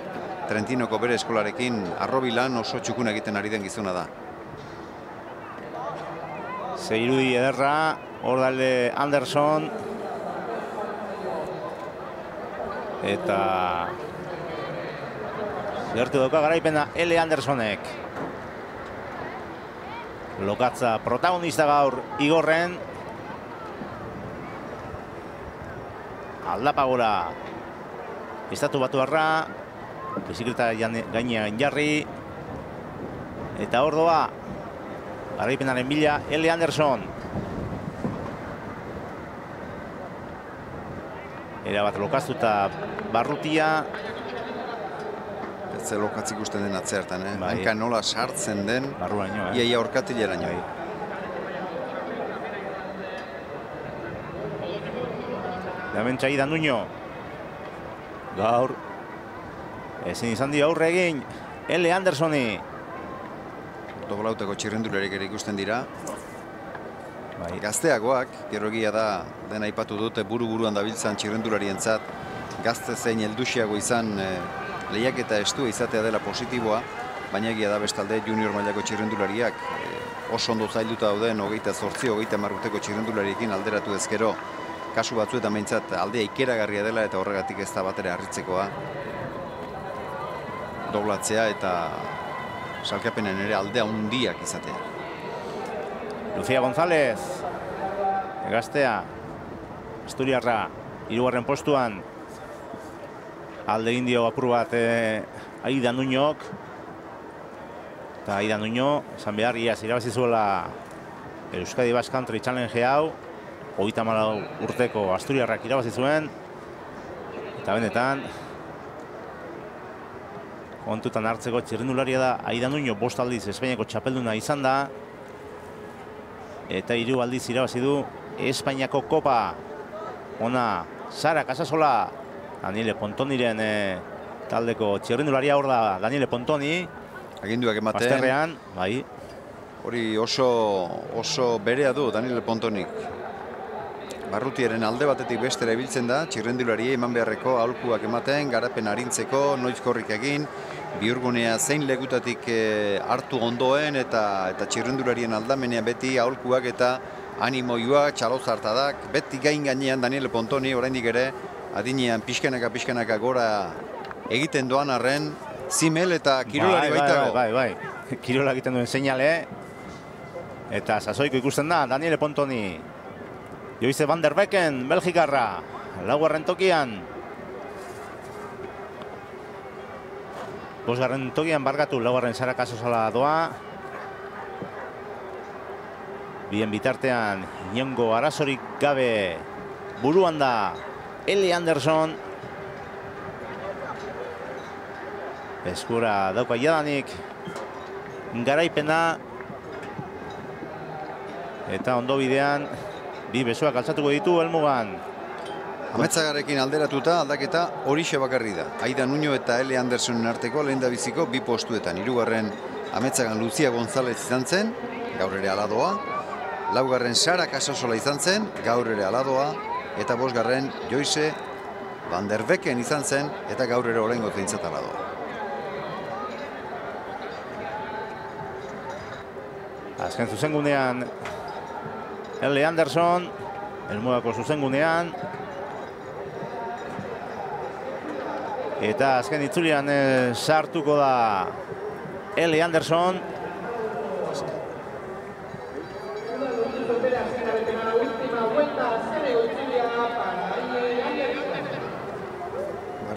Trentinoko bere eskolarekin arrobilan oso txukun egiten ari den gizona da. Zeirudi ederra, hor dalde Anderson. Eta gertu dauka garaipena L. Andersonek. Lokatza protagonista gaur Igorren. Aldapa gora. Estatu Batuarra. Bizikleta gainean jarri. Eta hor doa. Garaipenaren bila L. Anderson. Erabat lokaztuta barrutia. Ze lokatz ikusten den atzertan, hanka nola sartzen den, iaia orkatilera nio. Hemen txaidan Nuño. Gaur. Ezin izan dio aurre egin L. Andersoni. Ortogolauteko txirrendularik ere ikusten dira. Gazteagoak, gero egia da, den aipatu dute buru-buruan dabiltzan txirrendularientzat, gazte zein helduxiago izan lehiak eta estua izatea dela positiboa, baina egia da bestalde junior mailako txirrendulariak oso ondo zailduta dauden 28, 30 urteko txirrendulariekin alderatu ezkero, kasu batzuetan behintzat aldea ikeragarria dela eta horregatik ez da batere harritzekoa doblatzea eta salkapenen ere aldea hundiak izatea. Lucía González, gaztea, Asturiarra, 3. postuan, alde indio apur bat Aida Nuñok. Eta Aida Nuño, esan behar, iaz irabazizuela Euskadi Basque Country Challenge hau, 34 urteko Asturiarrak irabazizuen. Eta benetan, kontutan hartzeko txirrendularia da Aida Nuño 5 aldiz Espainiako txapelduna izan da. Eta 3 aldiz irabazi du Espainiako Kopa. Ona, Sara Casasola, Daniele Pontoniren taldeko txirrendularia hor da Daniele Pontoni. Aginduak ematen. Bazterrean, bai. Hori oso berea du Daniele Pontonik. Barrutiaren alde batetik bestera ibiltzen da, txirrendularia eman beharreko aholkuak ematen, garapen arintzeko, noizkorrik egin, bihurgunea zein legutatik hartu ondoen eta txirrendularien aldamenean beti aholkuak eta animoiuak, txalozartadak, beti gainean Daniele Pontoni oraindik ere adinean pixkanaka gora egiten doan arren, zimel eta kirolari baitago. Bai. Kirola egiten duen seinale. Eta sasoiko ikusten da Daniele Pontoni. Joyce van der Becken, Belgikarra, 4. tokian. 5. tokian bargatu, 4. Sara Casasola doa. Bien bitartean, inongo arazorik gabe buruan da L. Anderson. Eskura dauka jadanik garaipena. Eta ondo bidean, bi besoak altzatuko ditu helmugan. Ametzagarekin alderatuta aldaketa horixe bakarri da. Aida Nuño eta L. Andersonen arteko lehendabiziko 2 postuetan. 3. Ametzagan Lucía González izan zen, gaur ere aladoa. 4. Sara Casasola izan zen, gaur ere aladoa. Eta 5. Joyce van der Becken izan zen, eta gaur ere oraingoz behintzat aladoa. Azken zuzengunean L. Anderson, helmugako zuzengunean. Eta azken itzulian sartuko da L. Anderson.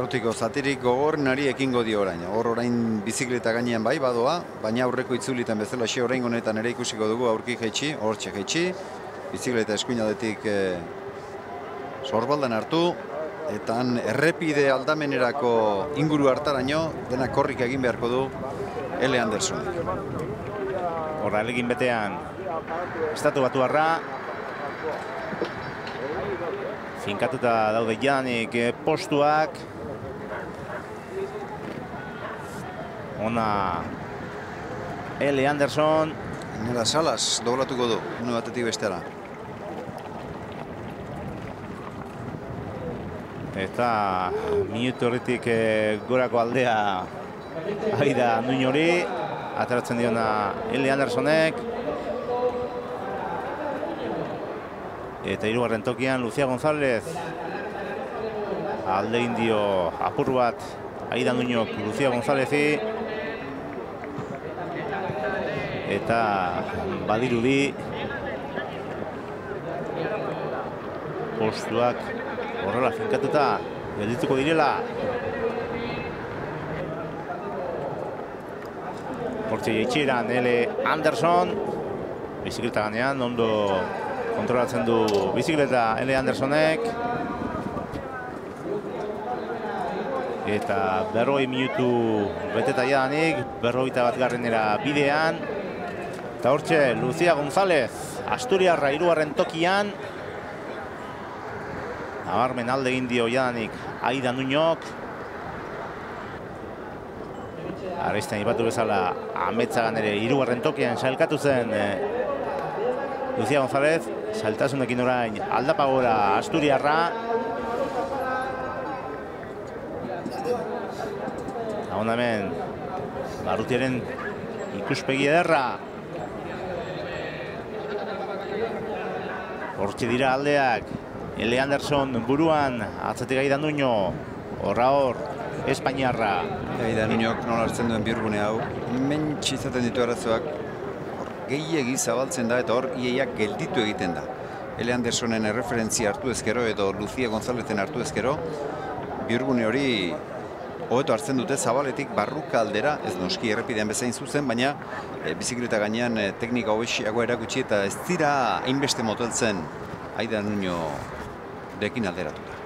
Barrutiko zatirik gogorrenari ekingo dio orain. Hor orain bizikleta gainean bai badoa, baina aurreko itzulitan bezala xe orain honetan ere ikusiko dugu aurki jaitsi, hortxe jaitsi. Bizikleta eskuinaldetik sorbaldan hartu, eta errepide aldamenerako inguru hartaraino dena korrik egin beharko du L. Andersonek. Horra elegin betean Estatu Batuarra. Finkatuta daude jadanik postuak. Ona L. Anderson. Nera Salas doblatuko du, une batetik bestera. Eta minutu horretik gorako aldea Aida Nuñori. Ateratzen diona L. Andersonek. Eta hirugarren tokian Lucia González. Alde indio apur bat Aida Nuñok Lucia Gonzálezi. Eta badirudi postuak horrela finkatuta geldituko direla. Hortxe jaitxieran L. Anderson. Bizikleta ganean ondo kontrolatzen du bizikleta L. Andersonek. Eta 40 minutu beteta jadanik, 41 garrenera bidean. Eta hortxe Lucia González, Asturiarra hirugarren tokian. Nabarmen alde egin dio jadanik Aida Nuñok. Arraizten ipatu bezala Ametzagan ere hirugarren tokian sailkatu zen Lucia González. Saltasunekin orain aldapagora Asturiarra. Hona hemen Barrutiaren ikuspegi ederra. Hortxe dira aldeak. L. Anderson buruan, atzetik Aida Nuño. Horra hor, Espainiarra. Aida Nuñok nola hartzen duen bihurgune hau. Mentsi izaten ditu arazoak. Gehiegi zabaltzen da eta hor ieiak gelditu egiten da. L. Andersonen erreferentzia hartu ezkero edo Lucia Gonzálezen hartu ezkero, bihurgune hori hobeto hartzen dute zabaletik barruka aldera, ez noski errepidean bezain zuzen, baina bizikleta gainean teknika hobexiago erakutsi eta ez dira hainbeste moteltzen Aida Nuño dekin alderatuta.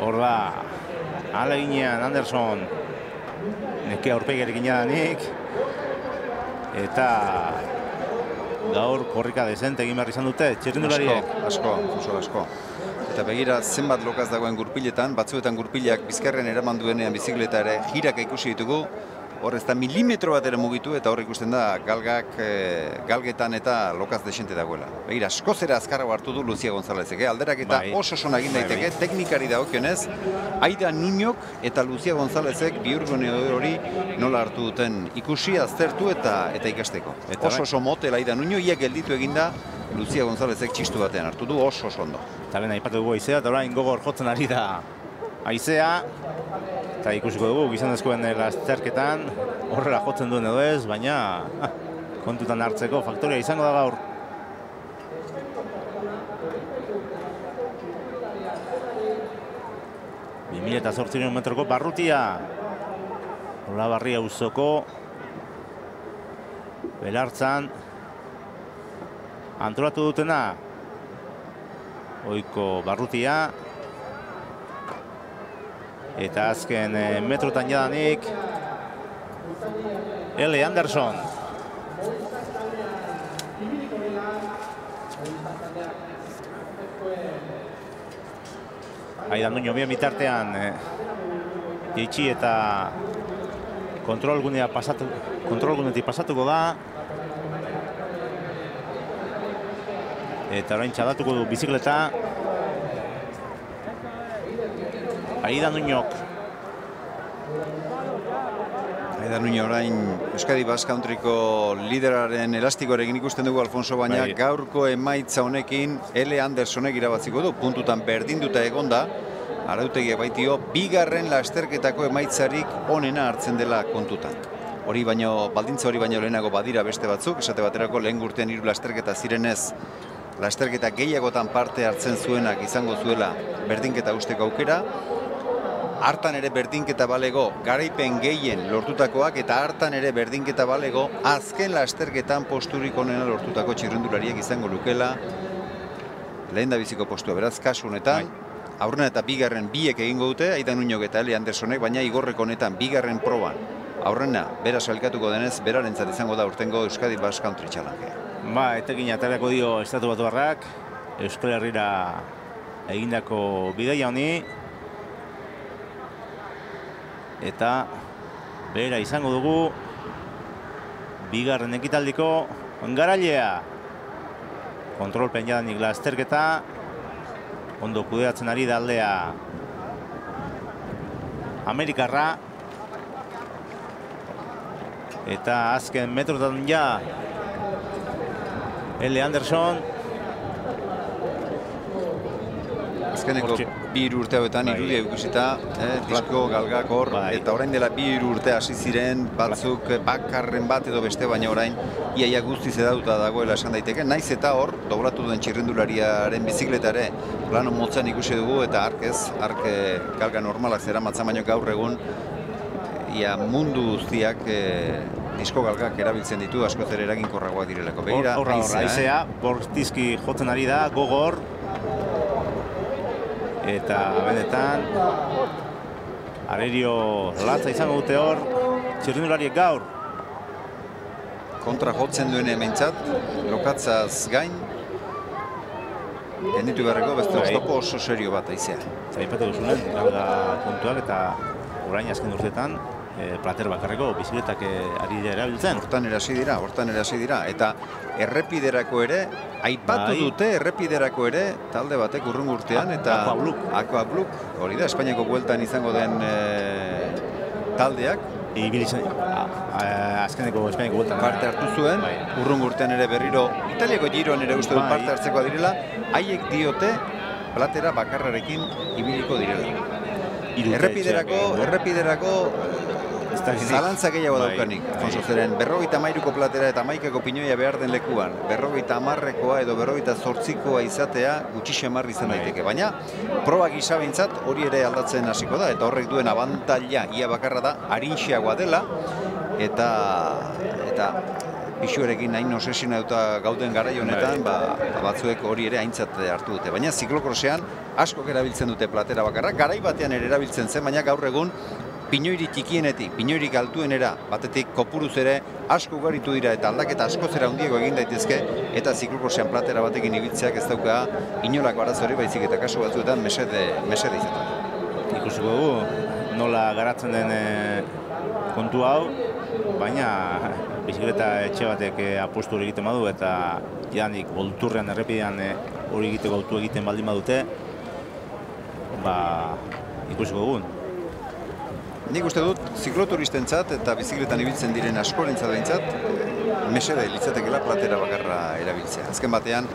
Hor da, aleginean Anderson neke aurpegiarekin jadanik. Eta gaur korrika desente egin behar izan dute, txirrindulariek. Asko. Eta begira zenbat lokaz dagoen gurpiletan, batzuetan gurpilak bizkarren eraman duenean bizikleta ere jiraka ikusi ditugu. Hor ez da milimetro bat ere mugitu eta hor ikusten da galgetan eta lokaz desente dagoela. Begira, askozera azkarra hartu du Lucia Gonzálezek. Alderak eta oso egin daiteke, teknikari dagokionez, Aida Nuñok eta Lucia Gonzálezek bihurgune hori nola hartu duten ikusi, aztertu eta ikasteko. Oso motel Aida Nuño, ia gelditu eginda, Lucia Gonzálezek txistu batean hartu du oso ondo. Eta lehen aipatu dugu haizea, eta orain gogor jotzen ari da haizea. Eta ikusiko dugu gizonezkoen lasterketan horrela jotzen duen edo ez, baina kontutan hartzeko faktoria izango da gaur. Eta 800 metroko barrutia. Olabarria auzoko Belartzan antolatu dutena. Ohiko barrutia. Eta azken metrotan jadanik L. Anderson. Aida Nuño bien bitartean jaitsi eta kontrolgunetik pasatuko da. Eta orain txadatuko du bizikleta. Aida Nuñok. Aida Nuño orain Euskadi Basque Countryko lideraren elastikoarekin ikusten dugu Alfonso, baina gaurko emaitza honekin L. Andersonek irabatziko du. Puntutan berdinduta egonda, arautegiak baitio, bigarren lasterketako emaitzarik onena hartzen dela kontutan. Baldintza hori baino lehenago badira beste batzuk, esate baterako lehen urtean 3 lasterketa zirenez, lasterketa gehiagotan parte hartzen zuenak izango zuela berdinketa usteko aukera. hartan ere berdinketa balego garaipen gehien lortutakoak eta hartan ere berdinketa balego azken lasterketan posturik onena lortutako txirrendulariak izango lukela lehen da biziko postua. Beraz, kasu honetan, aurrena eta bigarren biek egingo dute, Aidan Uñok eta Ele Andersonek, baina igorreko honetan bigarren proban aurrena bera sailkatuko denez, berarentzat izango da urtengo Euskadi Basque Country Challenge. Etekin aterako dio Estatu Batuarrak, Euskal Herrira egindako bidaia honi. Eta bera izango dugu bigarren ekitaldiko garailea. Kontrolpen jadanik lasterketa, ondo kudeatzen ari da aldea Amerikarra. Eta azken metrotan ja Ele Anderson. Azkeneko 2 urte hauetan irudia ikusita, disko galgak hor, eta orain dela 2 urte hasi ziren, batzuk bakarren bat edo beste, baina orain iaia guztiz edatuta dagoela esan daiteke. Naiz eta hor, dobratu duen txirrendulariaren bizikletare plano motzan ikusi dugu, eta ark galga normalak zeramatzan, baina gaur egun ia mundu guztiak disko galgak erabiltzen ditu, askoz ere eraginkorragoak direlako. Begira, haizea, bortizki jotzen ari da, gogor. Eta benetan arerio latza izango dute hor txirrindulariek gaur. Kontra jotzen duen hementzat, lokatzaz gain, genditu beharreko beste oztopo oso serio bat aizea. Zaipatu duzunen, galga puntuak eta orain azken urteetan plater bakarreko bizikletak ari dira erabiltzen. Hortan erasi dira. Eta errepiderako ere, aipatu dute errepiderako ere, talde batek urrungo urtean, eta Aquabluk, hori da, Espainiako bueltan izango den taldeak. Azkeneko Espainiako bueltan. Parte hartu zuen, urrungo urtean ere berriro, Italiako Giroan ere uste dut parte hartzeko direla, haiek diote platera bakarrarekin ibiliko direla. Errepiderako zalantza gehiago daukanik, Alfonso, zeren 53ko platera eta 11ko pinoia behar den lekuan, 50koa edo 58koa izatea gutxi xamar izan daiteke, baina proba gisa behintzat hori ere aldatzen hasiko da, eta horrek duen abantaila ia bakarra da arinxiagoa dela, eta pixuarekin hain obsesionatuta gauden garai honetan, batzuek hori ere aintzat hartu dute. Baina ziklokrosean askok erabiltzen dute platera bakarra, garai batean ere erabiltzen zen, baina gaur egun pinoirik txikienetik, pinoirik altuenera, batetik kopuruz ere asko ugaritu dira eta aldaketa asko zera handiago egin daitezke, eta ziklokrosean platera batekin ibiltzeak ez dauka inolako arazori, baizik eta kasu batzuetan mesede izaten. Ikusiko dugu, nola garatzen den kontu hau, baina bizikleta etxe batek apustu hori egiten badu, eta janik bolturrean errepidean hori egiteko autu egiten baldin badute, ikusiko dugu. Nik uste dut, zikloturistentzat eta bizikletan ibiltzen diren askorentzat behintzat, mesede litzatekela platera bakarra erabiltzea. Azken batean,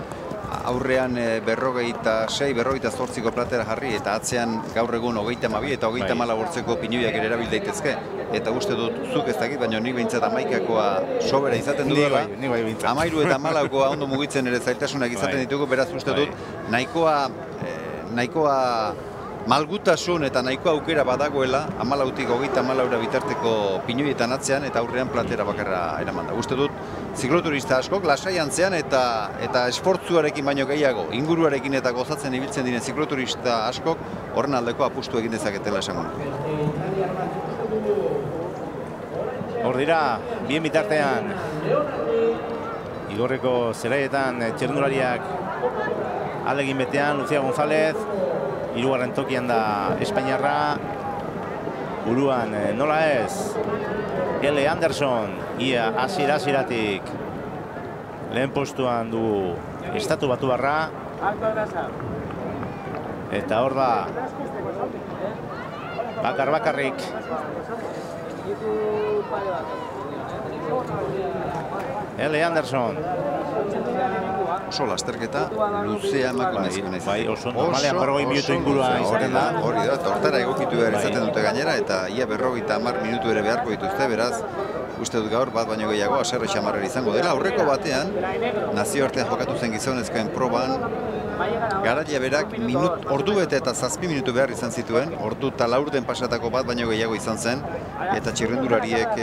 aurrean 58ko platera jarri, eta atzean gaur egun 32 eta 34 bortzeko pinoiak ere erabil daitezke. Eta uste dut, zuk ez dakit, baina nik behintzat 11koa sobera izaten dudala. 13 eta 14koa ondo mugitzen ere zailtasunak izaten ditugu, beraz uste dut, nahikoa malgutasun eta nahiko aukera badagoela 14tik 34 bitarteko pinoietan atzean eta aurrean platera bakarra eraman da. Uste dut, zikloturista askok lasai antzean eta esfortzuarekin baino gehiago, inguruarekin eta gozatzen ibiltzen diren zikloturista askok horren aldeko apustu egin dezaketela esango nuke. Hor dira, bien bitartean, igorreko zelaietan txirrindulariak alegin betean, Lucia González, hirugarren tokian da Espainiarra, buruan nola ez, Ele Anderson, ia hasieratik lehen postuan du Estatu Batuarra, eta hor da bakarrik Ele Anderson. Oso lasterketa luzea emakumezko nahiz. Oso normalean 40 minutu ingurua izaten da. Hori da, eta hortara egokitu behar izaten dute gainera, eta ia 50 minutu ere beharko dituzte, beraz, uste dut gaur bat baino gehiago haserre xamarrera izango dela. Aurreko batean, nazioartean jokatu zen gizonezkoen proban, garaia berak ordu bete eta 7 minutu behar izan zituen, ordu eta laurden pasatako bat baino gehiago izan zen, eta txirrendulariek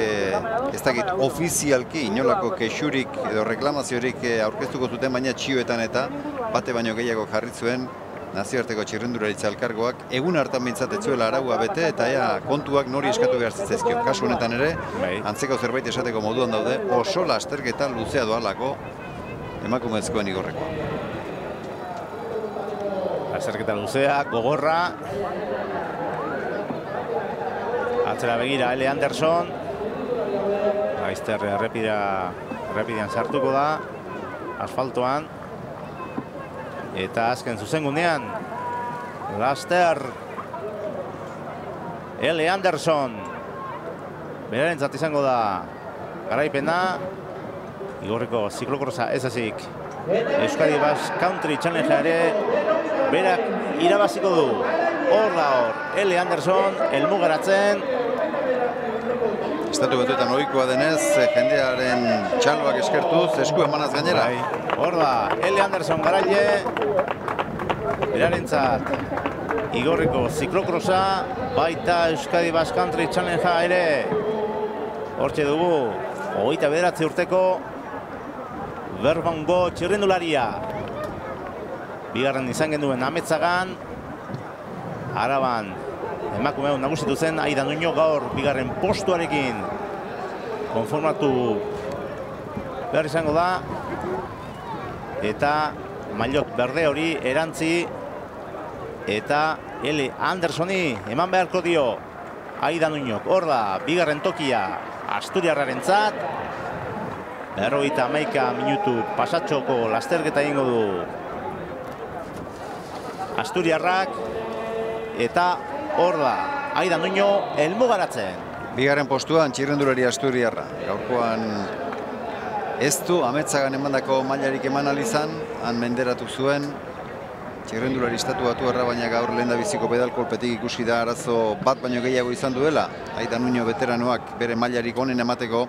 ez dakit ofizialki inolako kexurik edo reklamaziorik aurkeztuko zuten, baina txioetan eta bate baino gehiago jarri zuen nazioarteko txirrendularitza elkargoak egun hartan behintzat ez zuela araua bete eta kontuak nori eskatu behar zitzaizkio. Kasu honetan ere, antzeko zerbait esateko moduan daude, oso lasterketa luzea doalako emakumezkoen igorrekoa. Lasterketa luzea, gogorra. Atzera begira, Ele Anderson. Laizter errepidean sartuko da, asfaltoan. Eta azken zuzengunean, Laster, Ele Anderson, berarentzat izango da garaipena, igorreko ziklokrosa ez ezik, Euskadi Basque Country Challenge ere berak irabaziko du. Hor da hor, Ele Anderson, elmugaratzen. Estatu Batuetan ohikoa denez, jendearen txaloak eskertuz, esku emanaz gainera. Hor da, Ele Anderson garaile, berarentzat igorreko ziklokrosa, baita Euskadi Basque Country Challenge ere. Hortxe dugu, 29 urteko Berbongo txirrindularia. Bigarren izan genduen Ametzagan, Araban emakumeu nagusitu zen, Aida Nuño gaur bigarren postuarekin konformatu behar izango da. Eta maillot berde hori erantzi eta Ele Andersoni eman beharko dio Aida Nuñok. Hor da, bigarren tokia Asturiarrarentzat. 51 minutu pasatxoko lasterketa egingo du Asturiarrak. Eta hor da, Aida Nuño helmugaratzen. Bigarren postuan txirrendulari Asturiarra. Gaurkoan ez du Ametzagan emandako mailarik eman alizan, han menderatu zuen. Txirrendulari estatu batuarra, baina gaur lehendabiziko pedalkolpetik ikusi da arazo bat baino gehiago izan duela. Aida Nuño veteranoak bere mailarik onen emateko.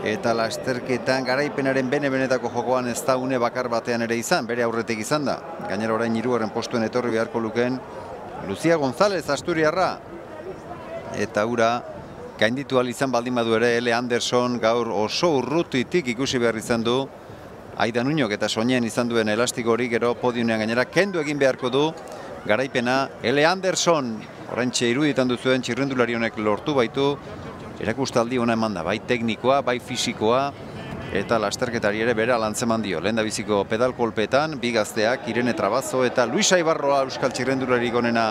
Eta lasterketan garaipenaren bene-benetako jokoan ez da une bakar batean ere izan, bere aurretik izan da. Gainera orain 3. postuen etorri beharko lukeen Lucia González Asturiarra. Eta ura gainditu ahal izan baldin badu ere Ele Anderson gaur oso urrutitik ikusi behar izan du. Aida Nuñok eta soinen izan duen elastiko hori gero podiunean gainera kendu egin beharko du garaipena. Ele Anderson oraintxe iruditan duzuen txirrendulari honek lortu baitu erakustaldi ona eman da, bai teknikoa, bai fisikoa, eta lasterketari ere bere alantzeman dio. Lehendabiziko pedalkolpetan, bi gazteak, Irene Trabazo eta Luisa Ibarroa euskal txirrendularik onena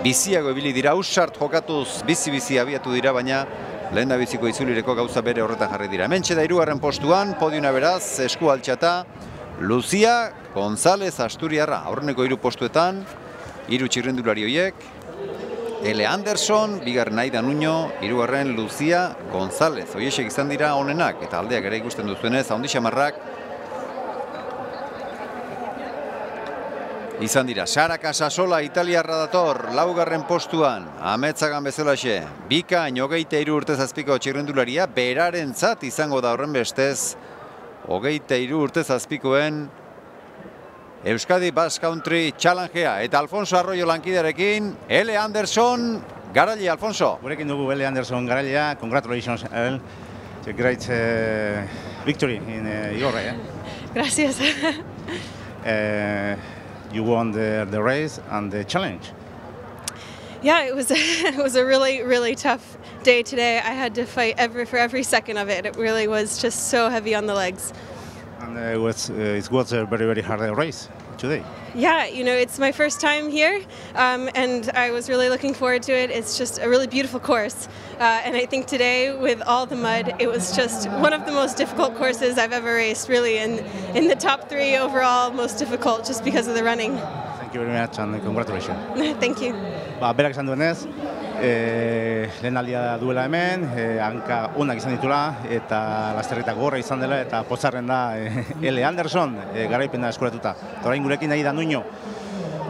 biziago ibili dira, ausart jokatuz bizi-bizi abiatu dira, baina lehendabiziko itzulireko gauza bere horretan jarri dira. Hementxe da 3. postuan, podiuna beraz, esku altxata, Lucia González Asturiarra. Aurreneko 3 postuetan, 3 txirrendulari horiek, Ele Anderson, bigarren Aida Nuño, 3. Lucia González. Hoiexek izan dira onenak, eta aldeak ere ikusten duzuenez, haundi xamarrak izan dira. Sara Casasola, italiarra dator, 4. postuan, Ametzagan bezalaxe. Bikain, 23 urtez azpiko txirrendularia, berarentzat izango da horren bestez, 23 urtez azpikoen Euskadi Basque Country Challengea. Eta Alfonso Arroyo lankidearekin, Ele Anderson, garaile, Alfonso. Gurekin dugu Ele Anderson garailea, congratulations, El. It's a great victory in Igorre. Gracias. You won the race and the challenge. Yeah, it was a really, really tough day today. I had to fight for every second of it. It really was just so heavy on the legs. And it was a very, very hard race today. Yeah, you know, it's my first time here, and I was really looking forward to it. It's just a really beautiful course, and I think today, with all the mud, it was just one of the most difficult courses I've ever raced, really, in the top 3 overall, most difficult, just because of the running. Thank you very much, and congratulations. Thank you. Berak esan duenez, lehen aldia duela hemen, hanka onak izan ditula, eta lasterketa gorra izan dela, eta pozarren da Ele Anderson garaipena eskuratuta. Eta orain gurekin Aida Nuño.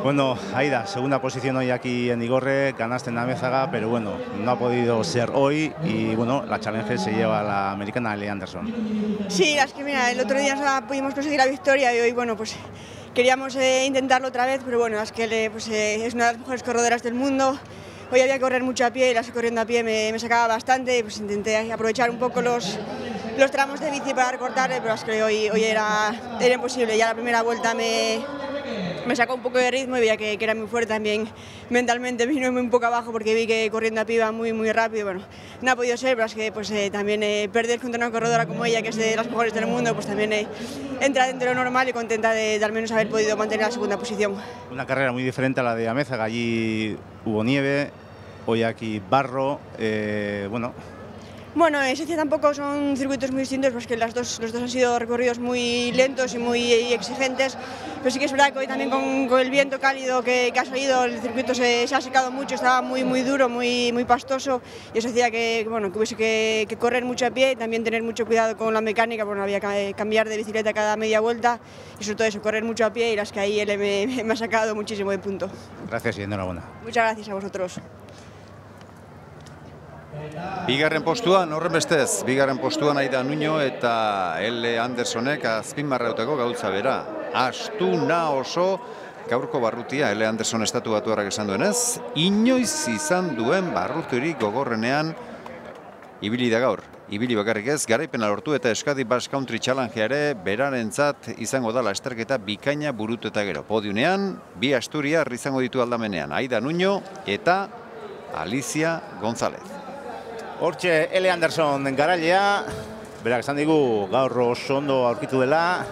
Bueno, ahí da, segunda posición hoy aquí en Igorre, ganaste en Amézaga, pero bueno, no ha podido ser hoy y bueno, la Challenger se lleva a la americana Ellie Anderson. Sí, es que mira, el otro día pudimos conseguir la victoria y hoy, bueno, pues queríamos intentarlo otra vez, pero bueno, es que es una de las mejores corredoras del mundo. Hoy había que correr mucho a pie y la corriendo a pie me sacaba bastante, pues intenté aprovechar un poco los tramos de bici para recortar, pero es que hoy era imposible. Ya la primera vuelta me sacó un poco de ritmo y veía que era muy fuerte también mentalmente, vino un poco abajo porque vi que corriendo a pie iba muy rápido. Bueno, no ha podido ser, pero es que pues, también perder contra una corredora como ella, que es de las mejores del mundo, pues también entra dentro de lo normal y contenta de al menos haber podido mantener la segunda posición. Una carrera muy diferente a la de Amézaga, allí hubo nieve, hoy aquí barro, bueno... Bueno, en esencia tampoco son circuitos muy distintos, porque los dos han sido recorridos muy lentos y muy exigentes, pero sí que es verdad que hoy también con el viento cálido que ha salido, el circuito se ha secado mucho, estaba muy duro, muy pastoso, y eso hacía que hubiese que correr mucho a pie y también tener mucho cuidado con la mecánica, porque había que cambiar de bicicleta cada media vuelta, y sobre todo eso, correr mucho a pie, y las que ahí él me ha sacado muchísimo de punto. Gracias y enhorabuena. Muchas gracias a vosotros. Bigarren postuan, horrenbestez, bigarren postuan Aida Nuño eta Ellie Andersonek azpimarrauteko gauza bera. Astuna oso gaurko barrutia Ellie Anderson estatu batuarrak esan duenez, inoiz izan duen barruturik gogorrenean ibili da gaur. Ibili bakarrik ez, garaipena lortu eta Euskadi Basque Country Challenge ere berarentzat izango da lasterketa bikaina burutu eta gero. Podiunean, bi asturiar izango ditu aldamenean, Aida Nuño eta Alicia González. Hortxe, Ellie Anderson garailea, berak esan digu gaur oso ondo aurkitu dela,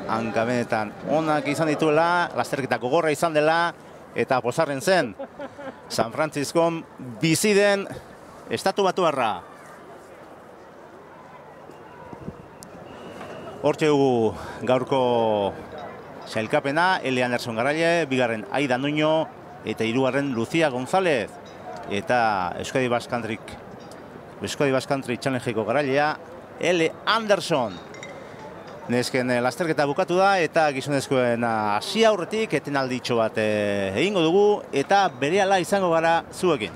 hankabenetan onak izan dituela, lasterketa gogorra izan dela, eta pozarren zen, San Franciscon bizi den estatu batuarra. Hortxe dugu gaurko sailkapena, Ellie Anderson garaile, bigarren Aida Nuño, eta hirugarren Lucia González, eta Euskadi Basque Country Challengeko garailea, Ellie Anderson. Nesken lasterketa bukatu da eta gizonezkoen hasi aurretik etenalditxo bat egingo dugu eta berehala izango gara zuekin.